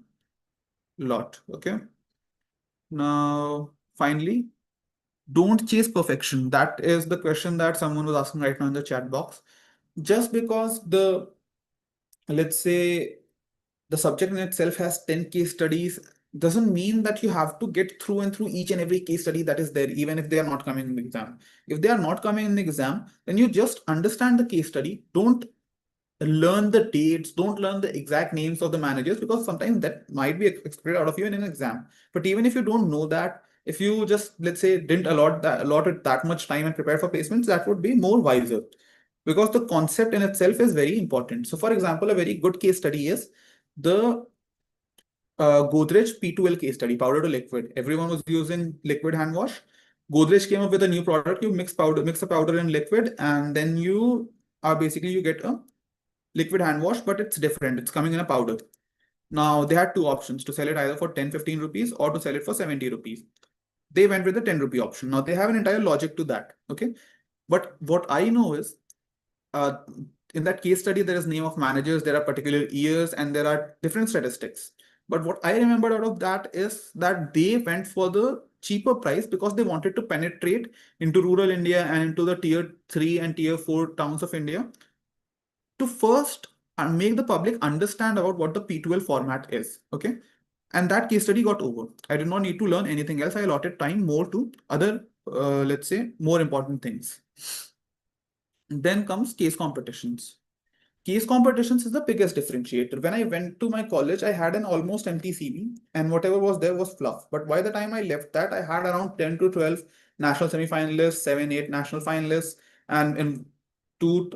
lot. Okay. Now, finally, don't chase perfection. That is the question that someone was asking right now in the chat box. Just because let's say, the subject in itself has 10 case studies doesn't mean that you have to get through and through each and every case study that is there, even if they are not coming in the exam. If they are not coming in the exam, then you just understand the case study. Don't learn the dates, don't learn the exact names of the managers, because sometimes that might be expected out of you in an exam. But even if you don't know that, if you just, let's say, didn't allot it that much time and prepare for placements, that would be more wiser, because the concept in itself is very important. So for example, a very good case study is the Godrej P2L case study, powder to liquid. Everyone was using liquid hand wash. Godrej came up with a new product. You mix a powder in liquid, and then you get a liquid hand wash, but it's different. It's coming in a powder. Now they had two options to sell it either for 10, 15 rupees or to sell it for 70 rupees. They went with the 10 rupee option. Now they have an entire logic to that. Okay. But what I know is, uh, in that case study, there is name of managers, there are particular years, and there are different statistics. But what I remember out of that is that they went for the cheaper price because they wanted to penetrate into rural India and into the tier 3 and tier 4 towns of India to first make the public understand about what the P12 format is. Okay. And that case study got over. I did not need to learn anything else. I allotted time more to other, let's say, more important things. Then comes case competitions. Case competitions is the biggest differentiator. When I went to my college, I had an almost empty CV, and whatever was there was fluff. But by the time I left that, I had around 10 to 12 national semi-finalists, 7, 8 national finalists. And in two,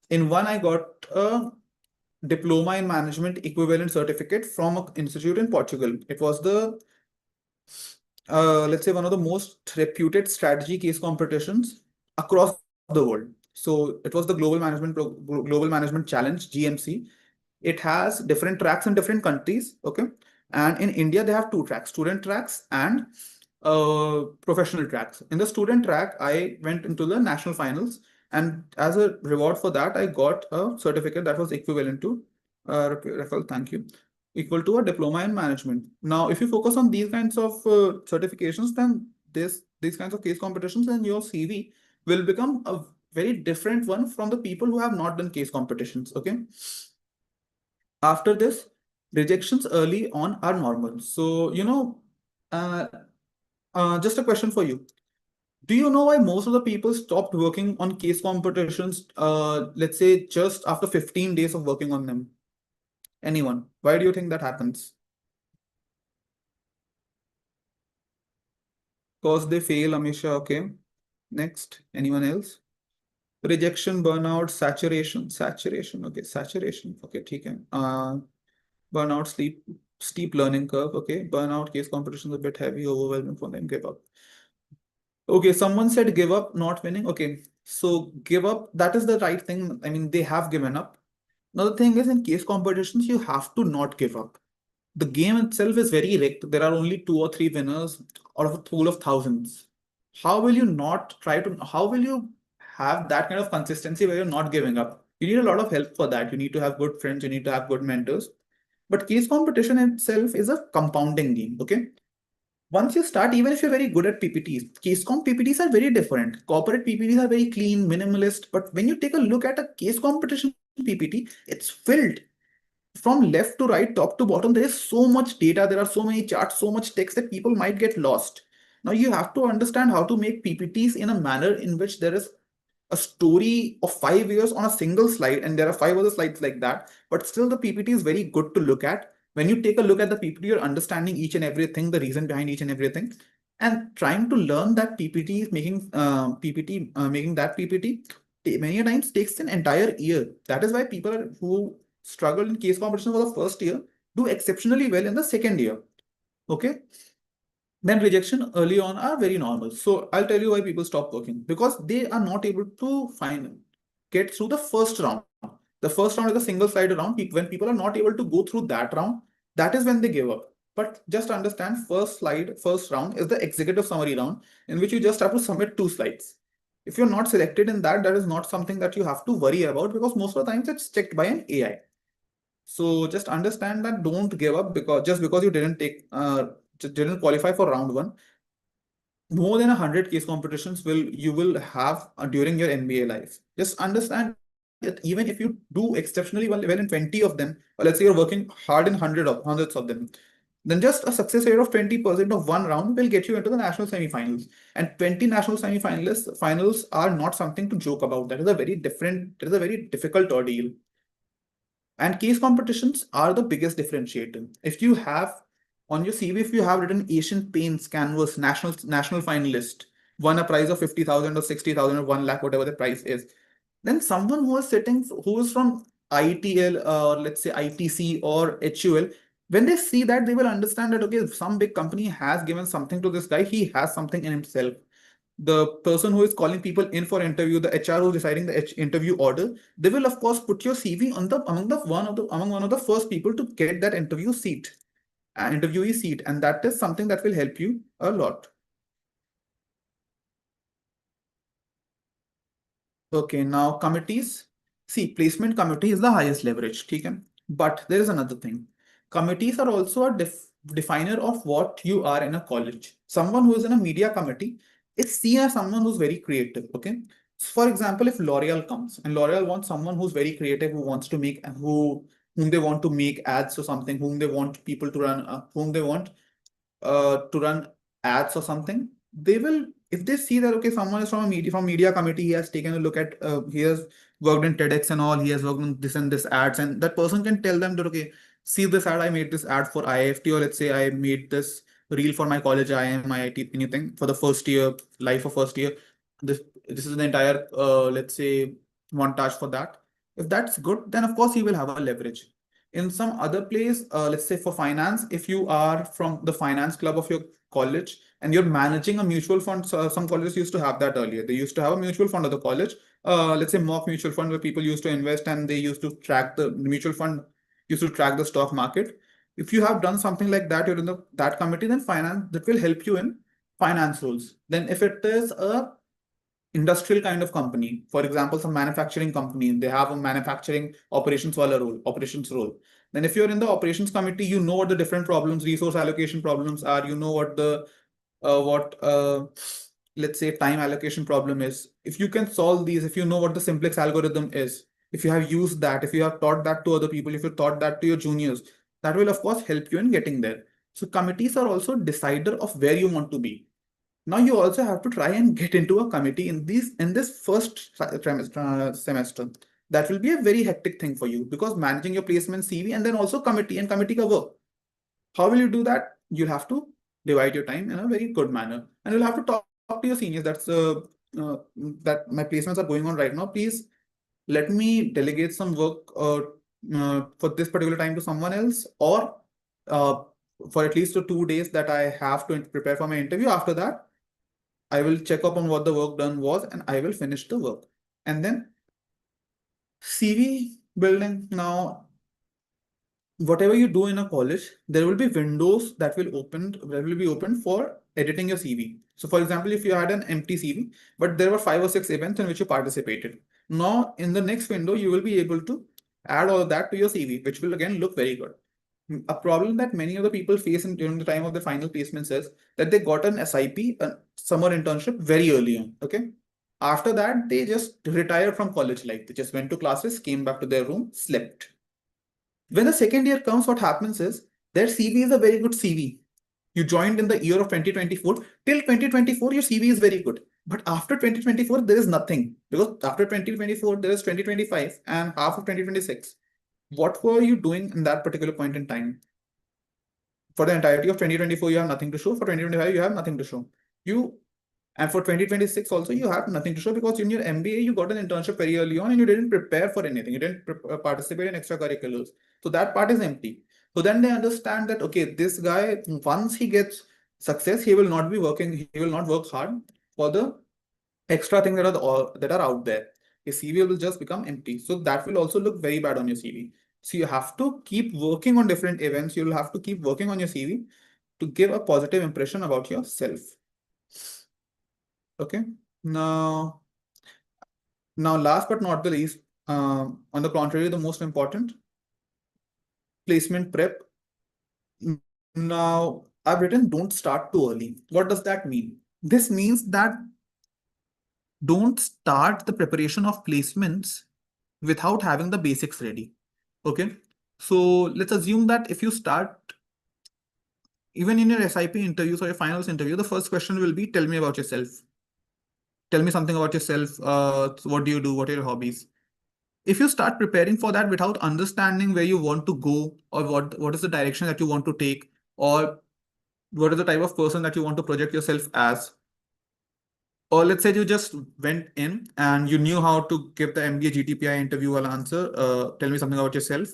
in one, I got a diploma in management equivalent certificate from an institute in Portugal. It was the, let's say, one of the most reputed strategy case competitions across the world. So it was the Global Management Challenge (GMC). It has different tracks in different countries. Okay, and in India they have two tracks: student tracks and professional tracks. In the student track, I went into the national finals, and as a reward for that, I got a certificate that was equivalent to, Rafal, thank you, equal to a diploma in management. Now, if you focus on these kinds of certifications, then these kinds of case competitions, then your CV will become a very different one from the people who have not done case competitions. Okay. After this, rejections early on are normal. So, uh, just a question for you. Do you know why most of the people stopped working on case competitions, let's say just after 15 days of working on them? Anyone? Why do you think that happens? Because they fail, Amisha. Okay. Next. Anyone else? Rejection, burnout, saturation. Okay, saturation. Okay, ठीक burnout, steep learning curve. Okay, burnout, case competition is a bit heavy, overwhelming for them. Give up. Okay, someone said give up, not winning. Okay, so give up, that is the right thing. I mean, they have given up. Now, the thing is, in case competitions, you have to not give up. The game itself is very rigged. There are only 2 or 3 winners out of a pool of thousands. How will you not try to, how will you have that kind of consistency where you're not giving up? You need a lot of help for that. You need to have good friends, you need to have good mentors. But case competition itself is a compounding game. Okay, once you start, even if you're very good at PPTs, case comp PPTs are very different. Corporate PPTs are very clean, minimalist. But when you take a look at a case competition PPT, it's filled from left to right, top to bottom. There is so much data, there are so many charts, so much text that people might get lost. Now you have to understand how to make PPTs in a manner in which there is a story of 5 years on a single slide, and there are 5 other slides like that, but still the PPT is very good to look at. When you take a look at the PPT, you're understanding each and everything, the reason behind each and everything, and trying to learn that PPT is making making that PPT many a times takes an entire year. That is why who struggle in case competition for the first year do exceptionally well in the second year. Okay, then rejection early on are very normal. So I'll tell you why people stop working, because they are not able to get through the first round. The first round is a single slide round. When people are not able to go through that round, that is when they give up. But just understand, first round is the executive summary round, in which you just have to submit 2 slides. If you're not selected in that, that is not something that you have to worry about, because most of the times it's checked by an AI. So just understand that don't give up because you didn't qualify for round one. More than 100 case competitions you will have during your MBA life. Just understand that even if you do exceptionally well in 20 of them, or let's say you're working hard in hundreds of them, then just a success rate of 20% of one round will get you into the national semifinals. And 20 national semifinalists finals are not something to joke about. That is a very difficult ordeal. And case competitions are the biggest differentiator. If you have on your CV, if you have written Asian Paints Canvas national finalist, won a prize of 50,000 or 60,000 or 1 lakh, whatever the price is, then someone who is from ITL or let's say ITC or HUL When they see that, they will understand that, okay, some big company has given something to this guy, he has something in himself. The person who is calling people in for interview, the HR who is deciding the interview order, they will of course put your CV on the among one of the first people to get that interviewee seat, and that is something that will help you a lot. Okay, now committees. See, placement committee is the highest leverage, okay? But there is another thing. Committees are also a definer of what you are in a college. Someone who is in a media committee is seen as someone who's very creative, okay? So for example, if L'Oreal comes and L'Oreal wants someone who's very creative, who wants to make whom they want to make ads or something, whom they want people to run, whom they want to run ads or something, they will, if they see that okay, someone is from media committee, he has taken a look at he has worked in TEDx and all, he has worked on this and this ads, and that person can tell them that okay, see this ad, I made this ad for IIFT, or let's say I made this reel for my college, IIM, IIT, anything for the first year, life of first year. This is the entire let's say montage for that. If that's good, then of course he will have a leverage. In some other place, let's say for finance, if you are from the finance club of your college and you're managing a mutual fund, so some colleges used to have that earlier. They used to have a mutual fund of the college, let's say mock mutual fund where people used to invest and they used to track the mutual fund, used to track the stock market. If you have done something like that, you're in that committee, then finance, that will help you in finance roles. Then if it is a industrial kind of company, for example, some manufacturing company, they have a manufacturing operations role. Then if you're in the operations committee, you know what the different problems, resource allocation problems are, you know what the what let's say time allocation problem is. If you can solve these, if you know what the simplex algorithm is, if you have used that, if you have taught that to other people, if you taught that to your juniors, that will of course help you in getting there. So committees are also decider of where you want to be. Now you also have to try and get into a committee in this first semester. That will be a very hectic thing for you because managing your placement CV and then also committee and committee cover. How will you do that? You'll have to divide your time in a very good manner, and you'll have to talk to your seniors. Uh, that my placements are going on right now. Please let me delegate some work for this particular time to someone else, or uh, for at least the 2 days that I have to prepare for my interview. After that, I will check up on what the work done was and I will finish the work. And then CV building. Now, whatever you do in a college, there will be windows that will be open for editing your CV. So for example, if you had an empty CV, but there were 5 or 6 events in which you participated. Now, in the next window, you will be able to add all of that to your CV, which will again look very good. A problem that many of the people face during the time of the final placements is that they got an SIP, a summer internship, very early on. Okay. After that, they just retired from college life. They just went to classes, came back to their room, slept. When the second year comes, what happens is their CV is a very good CV. You joined in the year of 2024. Till 2024, your CV is very good. But after 2024, there is nothing. Because after 2024, there is 2025 and half of 2026. What were you doing in that particular point in time? For the entirety of 2024, you have nothing to show. For 2025, you have nothing to show. And for 2026 also, you have nothing to show because in your MBA, you got an internship very early on and you didn't prepare for anything. You didn't participate in extracurriculars. So that part is empty. So then they understand that, okay, this guy, once he gets success, he will not be working, he will not work hard for the extra things that are out there. His CV will just become empty. So that will also look very bad on your CV. So you have to keep working on different events. You'll have to keep working on your CV to give a positive impression about yourself. Okay. Now, last but not the least, on the contrary, the most important, placement prep. Now, I've written don't start too early. What does that mean? This means that don't start the preparation of placements without having the basics ready. Okay. So let's assume that if you start, even in your SIP interviews or your finals interview, the first question will be, tell me about yourself. Tell me something about yourself. What do you do? What are your hobbies? If you start preparing for that without understanding where you want to go, or what is the direction that you want to take, or what is the type of person that you want to project yourself as, or let's say you just went in and you knew how to give the MBA GTPI interview, I'll answer, tell me something about yourself.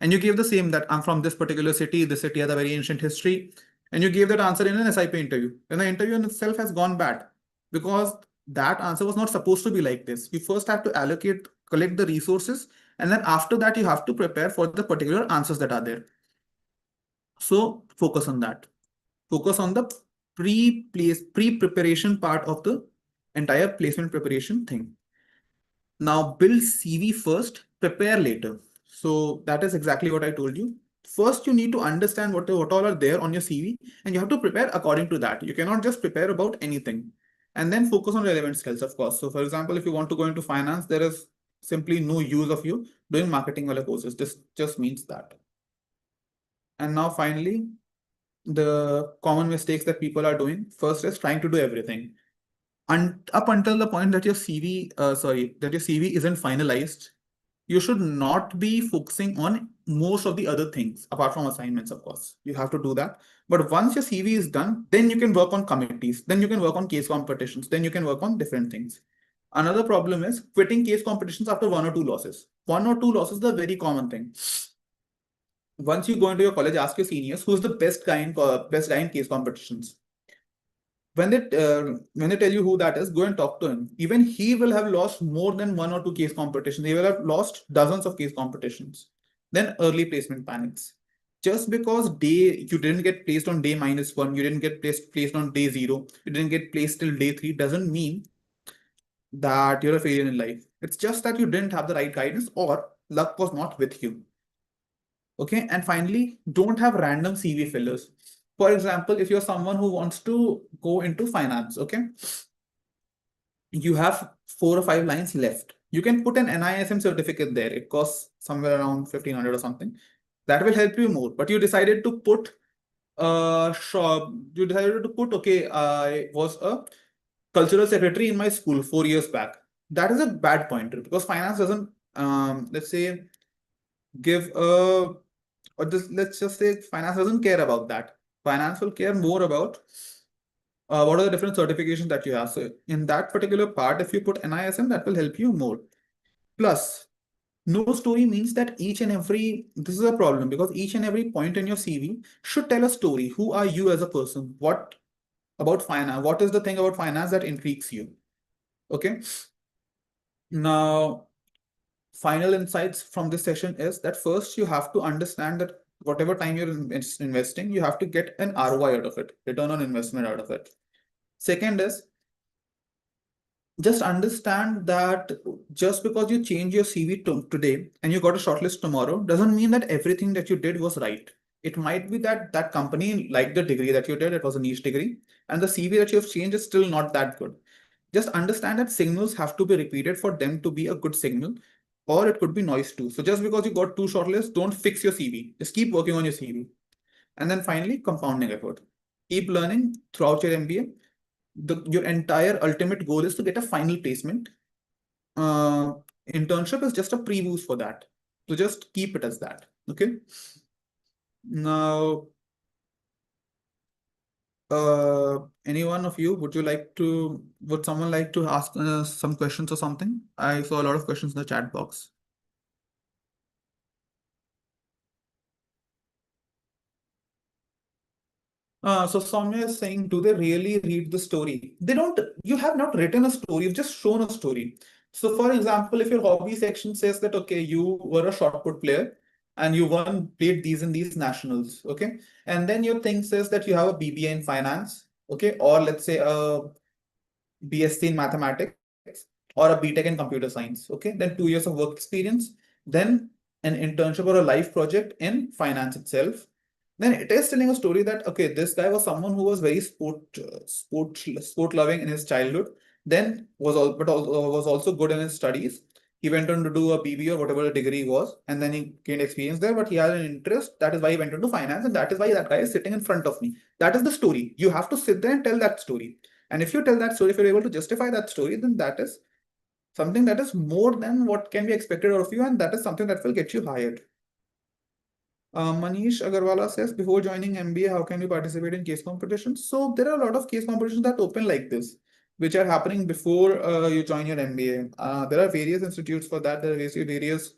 and you gave the same, that I'm from this particular city, this city has a very ancient history, and you gave that answer in an SIP interview, then the interview in itself has gone bad, because that answer was not supposed to be like this. You first have to allocate, collect the resources, and then after that you have to prepare for the particular answers that are there. So focus on that. Focus on the pre-preparation part of the entire placement preparation thing. Now build CV first, prepare later. So that is exactly what I told you. First, you need to understand what all are there on your CV, and you have to prepare according to that. You cannot just prepare about anything. And then focus on relevant skills, of course. So for example, if you want to go into finance, there is simply no use of you doing marketing wala courses. This just means that. And now finally, the common mistakes that people are doing. First is trying to do everything. And up until the point that your CV isn't finalized, you should not be focusing on most of the other things apart from assignments, of course. You have to do that. But once your CV is done, then you can work on committees, then you can work on case competitions, then you can work on different things. Another problem is quitting case competitions after 1 or 2 losses. 1 or 2 losses is a very common thing. Once you go into your college, ask your seniors who's the best guy in case competitions. When they tell you who that is, go and talk to him. Even he will have lost more than 1 or 2 case competitions. He will have lost dozens of case competitions. Then early placement panics. Just because you didn't get placed on day -1, you didn't get placed on day 0, you didn't get placed till day 3, doesn't mean that you're a failure in life. It's just that you didn't have the right guidance or luck was not with you. Okay, and finally, don't have random CV fillers. For example, if you're someone who wants to go into finance, okay, you have 4 or 5 lines left. You can put an NISM certificate there. It costs somewhere around 1,500 or something. That will help you more. But you decided to put okay, I was a cultural secretary in my school 4 years back. That is a bad pointer because finance doesn't, let's say, give a, or just let's just say finance doesn't care about that. Finance will care more about what are the different certifications that you have. So in that particular part, if you put NISM, that will help you more. Plus, no story means that this is a problem because each and every point in your CV should tell a story. Who are you as a person? What about finance? What is the thing about finance that intrigues you? Okay. Now, final insights from this session is that first you have to understand that whatever time you're investing, you have to get an ROI out of it, return on investment out of it. Second is just understand that just because you change your CV today and you got a shortlist tomorrow doesn't mean that everything that you did was right. It might be that that company liked the degree that you did, it was a niche degree, and the CV that you have changed is still not that good. Just understand that signals have to be repeated for them to be a good signal, or it could be noise too. So just because you got 2 shortlists, don't fix your CV. Just keep working on your CV. And then finally, compounding effort. Keep learning throughout your MBA. Your entire ultimate goal is to get a final placement. Uh, Internship is just a pre-boost for that. So just keep it as that. Okay. Now, any one of you, would someone like to ask some questions or something? I saw a lot of questions in the chat box. So Soumya is saying, do they really read the story? They don't. You have not written a story, you've just shown a story. So for example, if your hobby section says that, okay, you were a shot put player and you played these and these nationals, okay? And then your thing says that you have a BBA in finance, okay? Or let's say a BSc in mathematics or a BTech in computer science, okay? Then 2 years of work experience, then an internship or a life project in finance itself. Then it is telling a story that, okay, this guy was someone who was very sport loving in his childhood, then was also good in his studies. He went on to do a BBA or whatever the degree was, and then he gained experience there, but he had an interest. That is why he went into finance, and that is why that guy is sitting in front of me. That is the story. You have to sit there and tell that story. And if you tell that story, if you're able to justify that story, then that is something that is more than what can be expected out of you, and that is something that will get you hired. Manish Agarwala says, before joining MBA, how can you participate in case competitions? So there are a lot of case competitions that open like this, which are happening before you join your MBA. There are various institutes for that. There are various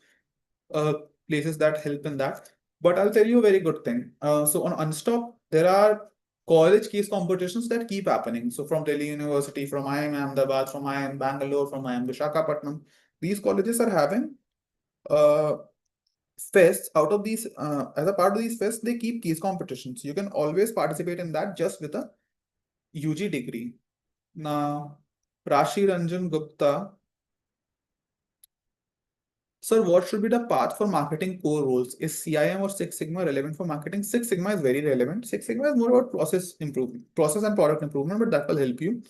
places that help in that. But I'll tell you a very good thing. So on Unstop, there are college case competitions that keep happening. So from Delhi University, from IIM Ahmedabad, from IIM Bangalore, from IIM Visakhapatnam, these colleges are having uh, fests. Out of these, as a part of these fests, they keep case competitions. You can always participate in that just with a UG degree. Now, Rashi Ranjan Gupta, sir, what should be the path for marketing core roles? Is CIM or Six Sigma relevant for marketing? Six Sigma is very relevant. Six Sigma is more about process improvement, process and product improvement, but that will help you.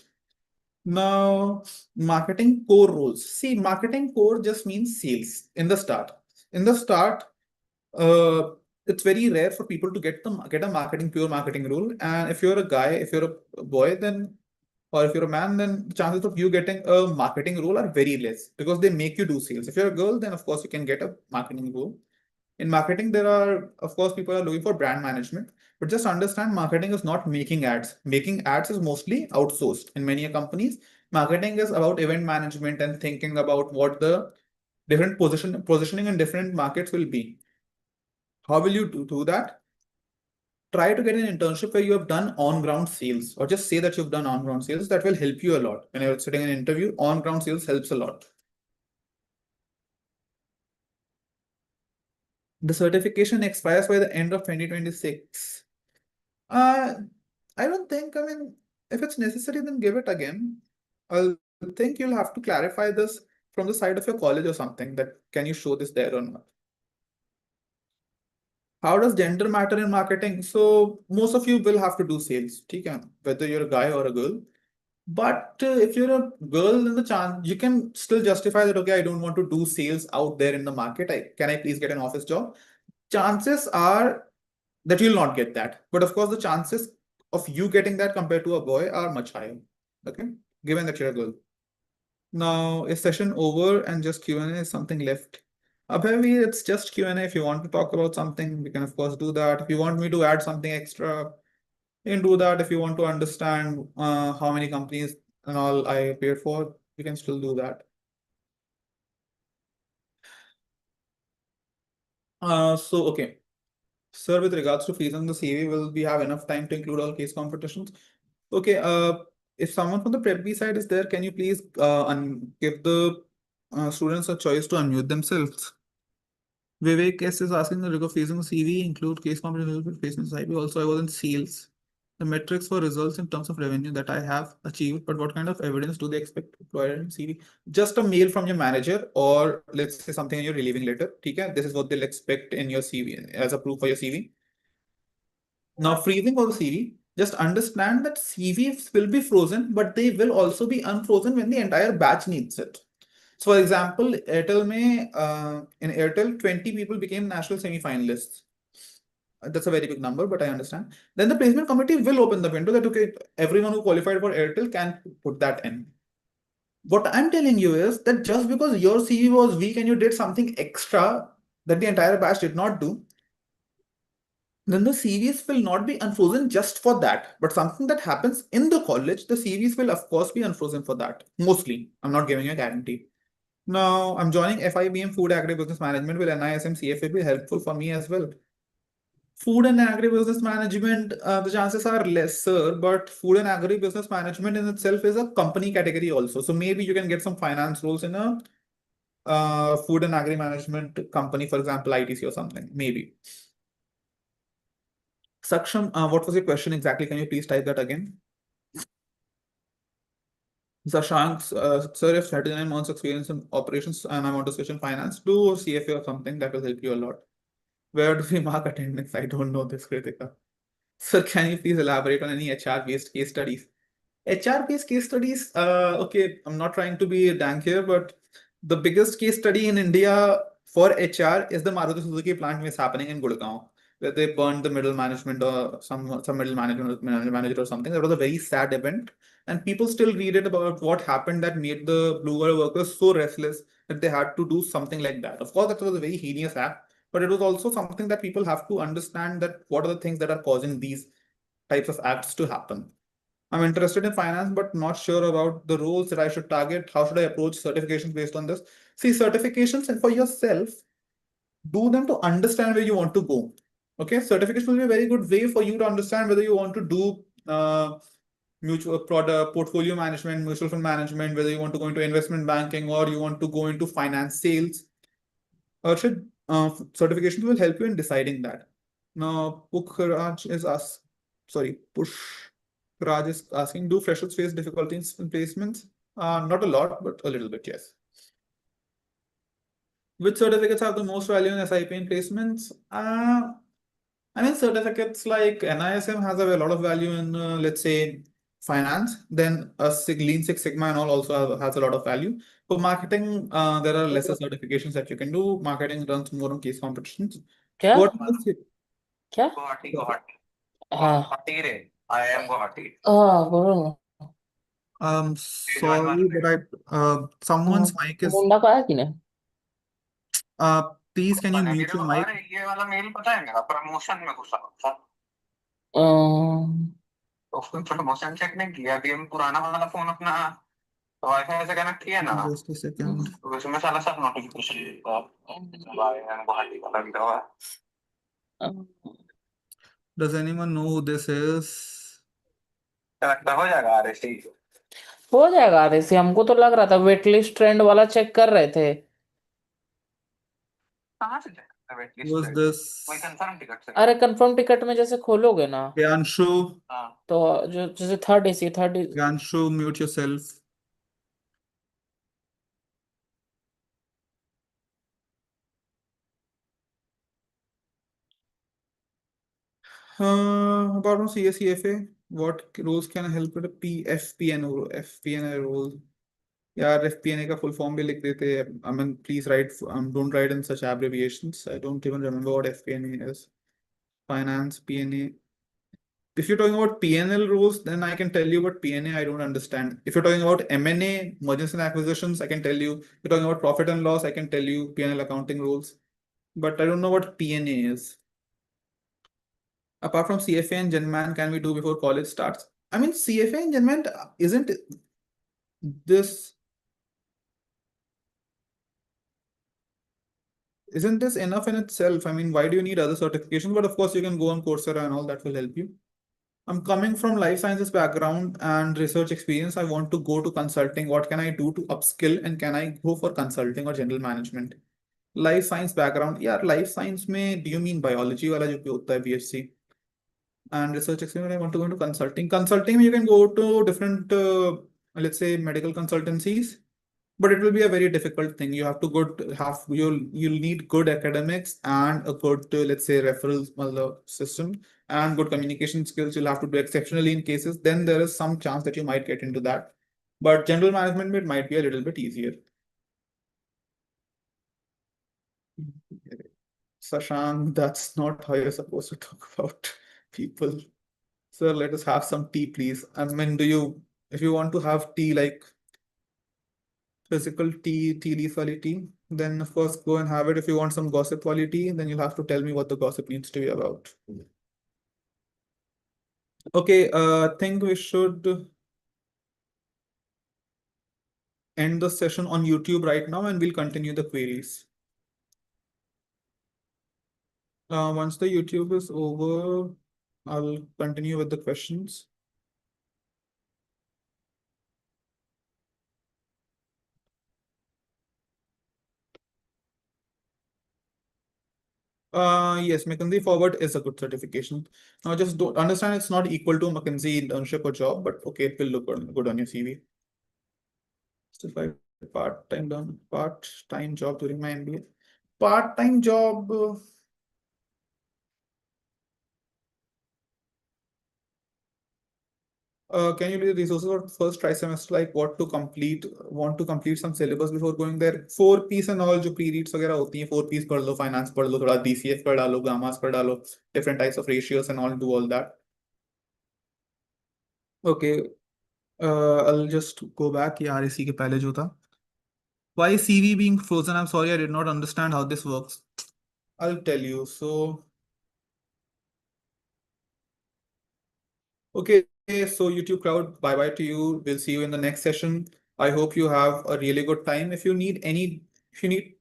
Now, marketing core roles. See, marketing core just means sales in the start. In the start, uh, it's very rare for people to get a marketing pure marketing role. And if you're a guy, if you're a boy, then or if you're a man, then the chances of you getting a marketing role are very less because they make you do sales. If you're a girl, then of course you can get a marketing role. In marketing, there are, of course, people are looking for brand management, but just understand marketing is not making ads. Making ads is mostly outsourced in many companies. Marketing is about event management and thinking about what the different positioning in different markets will be. How will you do that? Try to get an internship where you have done on-ground sales, or just say that you've done on-ground sales. That will help you a lot. When you're sitting in an interview, on-ground sales helps a lot. The certification expires by the end of 2026. Uh, I don't think, I mean, if it's necessary, then give it again. I'll think you'll have to clarify this from the side of your college or something, that can you show this there or not? How does gender matter in marketing? So most of you will have to do sales, okay? Whether you're a guy or a girl. But if you're a girl, then the chance you can still justify that, okay, I don't want to do sales out there in the market. Can I please get an office job? Chances are that you'll not get that. But of course, the chances of you getting that compared to a boy are much higher. Okay, given that you're a girl. Now, is session over and just Q&A is something left? Apparently, it's just Q&A. If you want to talk about something, we can of course do that. If you want me to add something extra, you can do that. If you want to understand how many companies and all I appeared for, you can still do that. Okay. Sir, with regards to fees on the CV, will we have enough time to include all case competitions? Okay, if someone from the Prep B side is there, can you please give the students a choice to unmute themselves? Vivek S is asking the rigor fees on the CV include case competition placements IB. Also, I was in sales. The metrics for results in terms of revenue that I have achieved, but what kind of evidence do they expect provided in CV? Just a mail from your manager, or let's say something in your relieving letter. Okay, this is what they'll expect in your CV as a proof for your CV. Now, freezing of the CV, just understand that CVs will be frozen, but they will also be unfrozen when the entire batch needs it. So, for example, in Airtel, 20 people became national semi-finalists. That's a very big number, but I understand. Then the placement committee will open the window that, okay, everyone who qualified for Airtel can put that in. What I'm telling you is that just because your CV was weak and you did something extra that the entire batch did not do, then the CVs will not be unfrozen just for that. But something that happens in the college, the CVs will of course be unfrozen for that. Mostly. I'm not giving a guarantee. Now, I'm joining FIBM Food Agribusiness Management. Will NISM CFA be helpful for me as well? Food and agribusiness management, the chances are lesser, but food and agribusiness management in itself is a company category also. So maybe you can get some finance roles in a food and agri management company, for example, ITC or something, maybe. Saksham, what was your question exactly? Can you please type that again? Sashank, sir, if 39 months experience in operations and I want to switch in finance, do CFA or something that will help you a lot. Where do we mark attendance? I don't know this, Kritika. Sir, can you please elaborate on any HR-based case studies? HR-based case studies, okay, I'm not trying to be dank here, but the biggest case study in India for HR is the Maruti Suzuki plant which is happening in Gurgaon, where they burned the middle management or some middle management manager or something. That was a very sad event, and people still read it about what happened that made the blue collar workers so restless that they had to do something like that. Of course, that was a very heinous act, but it was also something that people have to understand that what are the things that are causing these types of acts to happen. I'm interested in finance, but not sure about the roles that I should target. How should I approach certifications based on this? See, certifications and for yourself, do them to understand where you want to go. Okay, certification will be a very good way for you to understand whether you want to do mutual product portfolio management, mutual fund management, whether you want to go into investment banking or you want to go into finance sales. Arshad, certifications will help you in deciding that. Now, Push Raj is asking, do freshers face difficulties in placements? Not a lot, but a little bit, yes. Which certificates have the most value in SIP in placements? I mean, certificates like NISM has a lot of value in, let's say, finance. Then Lean Six Sigma and all also has a lot of value. For marketing, there are lesser certifications that you can do. Marketing runs more on case competitions. क्या What is it? क्या गुवाहाटी हाँ गुवाहाटी रे I am Guwahati बोलो Sorry, but someone's mic is. मुंडा को आया कि नहीं Please, can you पता नहीं mute रे your तो mic? अरे ये वाला मेल पता है मेरा प्रमोशन में घुसा था अम, तो उसने प्रमोशन चेक नहीं किया अभी हम पुराना वाला फोन अपना वाईफाई से कनेक्ट किया ना Just a second. तो उसमें साला सब नोटिफिकेशन आई एम गुवाहाटी का लग रहा है अम, Does anyone know who this is? Connect हो जाएगा आरएसटी हो जाएगा वैसे हमको तो लग रहा था वेट लिस्ट ट्रेंड वाला चेक कर रहे थे कहाँ से चेक करते वेट Who's लिस्ट this? कोई कंफर्म टिकट से अरे कंफर्म टिकट में जैसे खोलोगे ना Yanshu, हाँ तो जो जैसे third AC Yanshu, mute yourself. Apart from CSCFA, what roles can I help with a FPNA role? यार FPNA का full form भी लिख देते हैं. I mean, please don't write in such abbreviations. I don't even remember what FPNA is. Finance, PNA. If you're talking about PNL rules, then I can tell you, but PNA I don't understand. If you're talking about M&A, mergers and acquisitions, I can tell you. If you're talking about profit and loss, I can tell you PNL accounting rules. But I don't know what PNA is. Apart from CFA and GenMan, can we do before college starts? I mean, CFA and GenMan isn't this enough in itself? I mean, why do you need other certifications? But of course, you can go on Coursera and all that will help you. I'm coming from life sciences background and research experience. I want to go to consulting. What can I do to upskill and can I go for consulting or general management? Life science background. Yeah, life science में do you mean biology वाला जो भी होता है BSc? And research experience, I want to go into consulting. Consulting, you can go to different, let's say, medical consultancies, but it will be a very difficult thing. You have to you'll need good academics and a good, let's say, referral system and good communication skills. You'll have to do exceptionally in cases. Then there is some chance that you might get into that. But general management, it might be a little bit easier. Sashank, that's not how you're supposed to talk about people. Sir, let us have some tea, please. I mean, if you want to have tea, like physical tea leaf wali tea, then of course go and have it. If you want some gossip wali tea, then you'll have to tell me what the gossip needs to be about. Okay, I think we should end the session on YouTube right now and we'll continue the queries. Once the YouTube is over, I'll continue with the questions. Yes, McKinsey Forward is a good certification. Now, just don't understand it's not equal to McKinsey internship or job, but okay, it will look good on your CV. Still part-time job during my MBA. Part-time job. Can you leave resources for first try semester, like want to complete some syllabus before going there? 4 piece and all जो pre-reads वगैरह होती हैं, 4 piece पढ़ लो, finance पढ़ लो, थोड़ा DCF पढ़ डालो, gammas पढ़ डालो, different types of ratios and all, do all that. Okay, I'll just go back. यार इसी के पहले जो था. Why is CV being frozen? I'm sorry, I did not understand how this works. I'll tell you. So, okay, so YouTube crowd, bye bye to you. We'll see you in the next session. I hope you have a really good time. If you need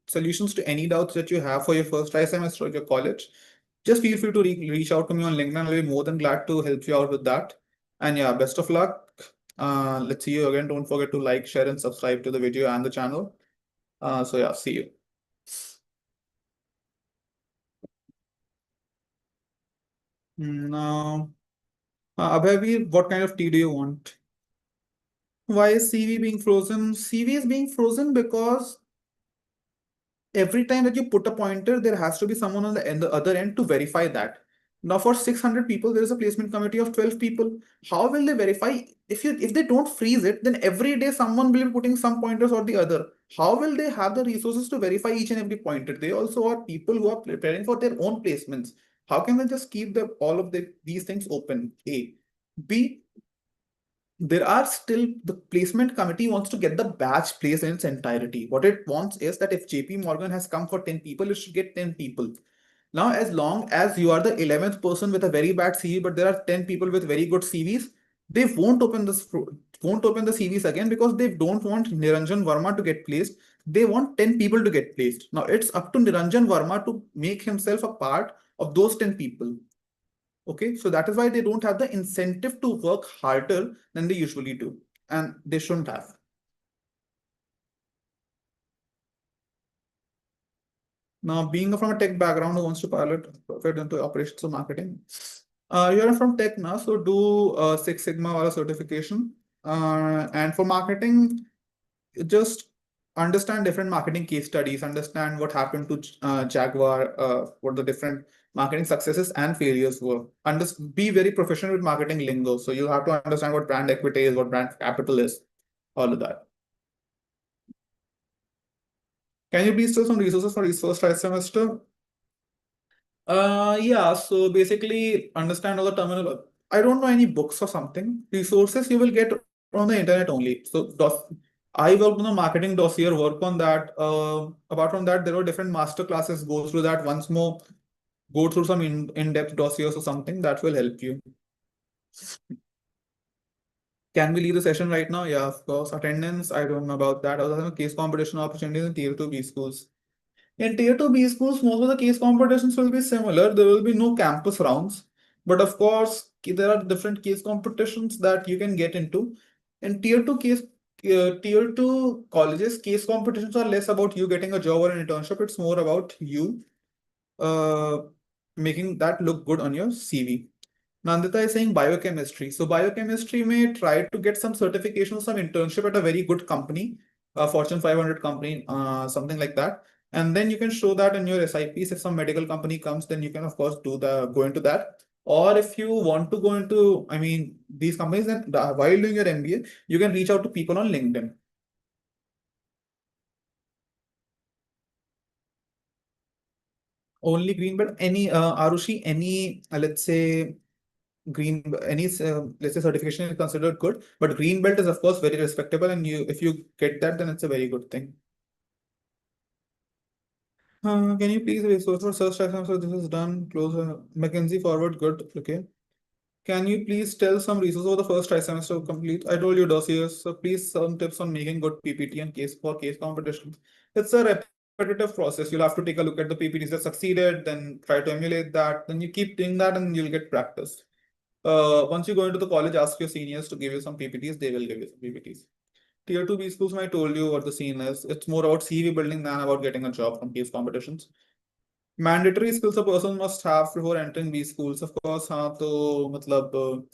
solutions to any doubts that you have for your first try semester of your college, just feel free to reach out to me on LinkedIn. I'll be more than glad to help you out with that. And yeah, best of luck. Let's see you again. Don't forget to like, share, and subscribe to the video and the channel. So yeah, see you. Now, Abhay, what kind of tea do you want? Why is CV being frozen? CV is being frozen because every time that you put a pointer, there has to be someone on the other end to verify that. Now, for 600 people, there is a placement committee of 12 people. How will they verify? If they don't freeze it, then every day someone will be putting some pointers or the other. How will they have the resources to verify each and every pointer? They also are people who are preparing for their own placements. How can they just keep all of these things open? A. B, there are still, the placement committee wants to get the batch placed in its entirety. What it wants is that if JP Morgan has come for 10 people, it should get 10 people. Now, as long as you are the 11th person with a very bad CV, but there are 10 people with very good CVs, they won't open the CVs again because they don't want Niranjan Verma to get placed. They want 10 people to get placed. Now, it's up to Niranjan Verma to make himself a part of those 10 people. Okay, so that is why they don't have the incentive to work harder than they usually do, and they shouldn't have. Now, being from a tech background who wants to pilot fit into operations or marketing, you're from tech now, so do Six Sigma or a certification. And for marketing, just understand different marketing case studies, understand what happened to Jaguar, what the different marketing successes and failures were. Be very proficient with marketing lingo. So you have to understand what brand equity is, what brand capital is, all of that. Can you please tell some resources for this first try semester? Yeah, so basically understand all the terminal. I don't know any books or something. Resources you will get on the internet only. So I worked on a marketing dossier, work on that. Apart from that, there were different master classes. Go through that once more. Go through some in-depth dossiers or something that will help you. Can we leave the session right now? Yeah, of course. Attendance, I don't know about that. I was having case competition opportunities in Tier 2 B schools. In Tier 2 B schools, most of the case competitions will be similar. There will be no campus rounds. But of course, there are different case competitions that you can get into. In Tier 2 colleges, case competitions are less about you getting a job or an internship. It's more about you making that look good on your CV. Nandita is saying biochemistry. So biochemistry may try to get some certification or some internship at a very good company, a Fortune 500 company, something like that. And then you can show that in your SIPs. If some medical company comes, then you can of course go into that. Or if you want to go into, these companies, then while doing your MBA, you can reach out to people on LinkedIn. Only green belt, any Arushi, any let's say let's say certification is considered good, but green belt is of course very respectable, and if you get that, then it's a very good thing. Can you please resource for search action? So this is done. Close McKinsey forward. Good. Okay. Can you please tell some resources for the first try semester complete? I told you dossiers. So please some tips on making good PPT and case competitions. It's a repetitive process. You'll have to take a look at the PPTs that succeeded, then try to emulate that. Then you keep doing that, and you'll get practice. Once you go into the college, ask your seniors to give you some PPTs. They will give you some PPTs. Tier 2 B schools, I told you what the scene is. It's more about CV building than about getting a job from case competitions. Mandatory skills a person must have before entering these schools. Of course, हाँ तो मतलब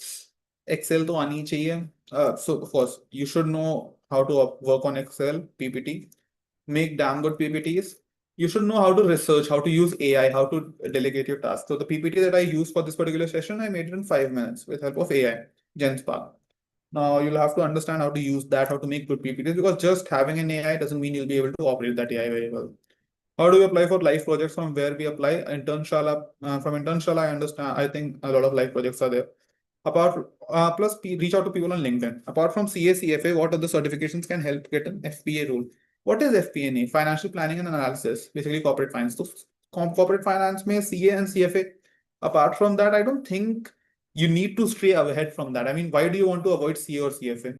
Excel तो आनी चाहिए. So of course, you should know how to work on Excel, PPT. Make damn good PPTs. You should know how to research, how to use AI, how to delegate your tasks. So the PPT that I used for this particular session, I made it in 5 minutes with help of AI, GenSpark. Now you'll have to understand how to use that, how to make good PPTs, because just having an AI doesn't mean you'll be able to operate that AI very well. How do we apply for live projects? From where we apply? Internshala. From Internshala, I understand. I think a lot of live projects are there. Plus reach out to people on LinkedIn. Apart from CA, CFA, what other certifications can help get an FPA role? What is FP&A? Financial planning and analysis, basically corporate finance. So corporate finance may CA and CFA. Apart from that, I don't think you need to stray ahead from that. Why do you want to avoid CA or CFA?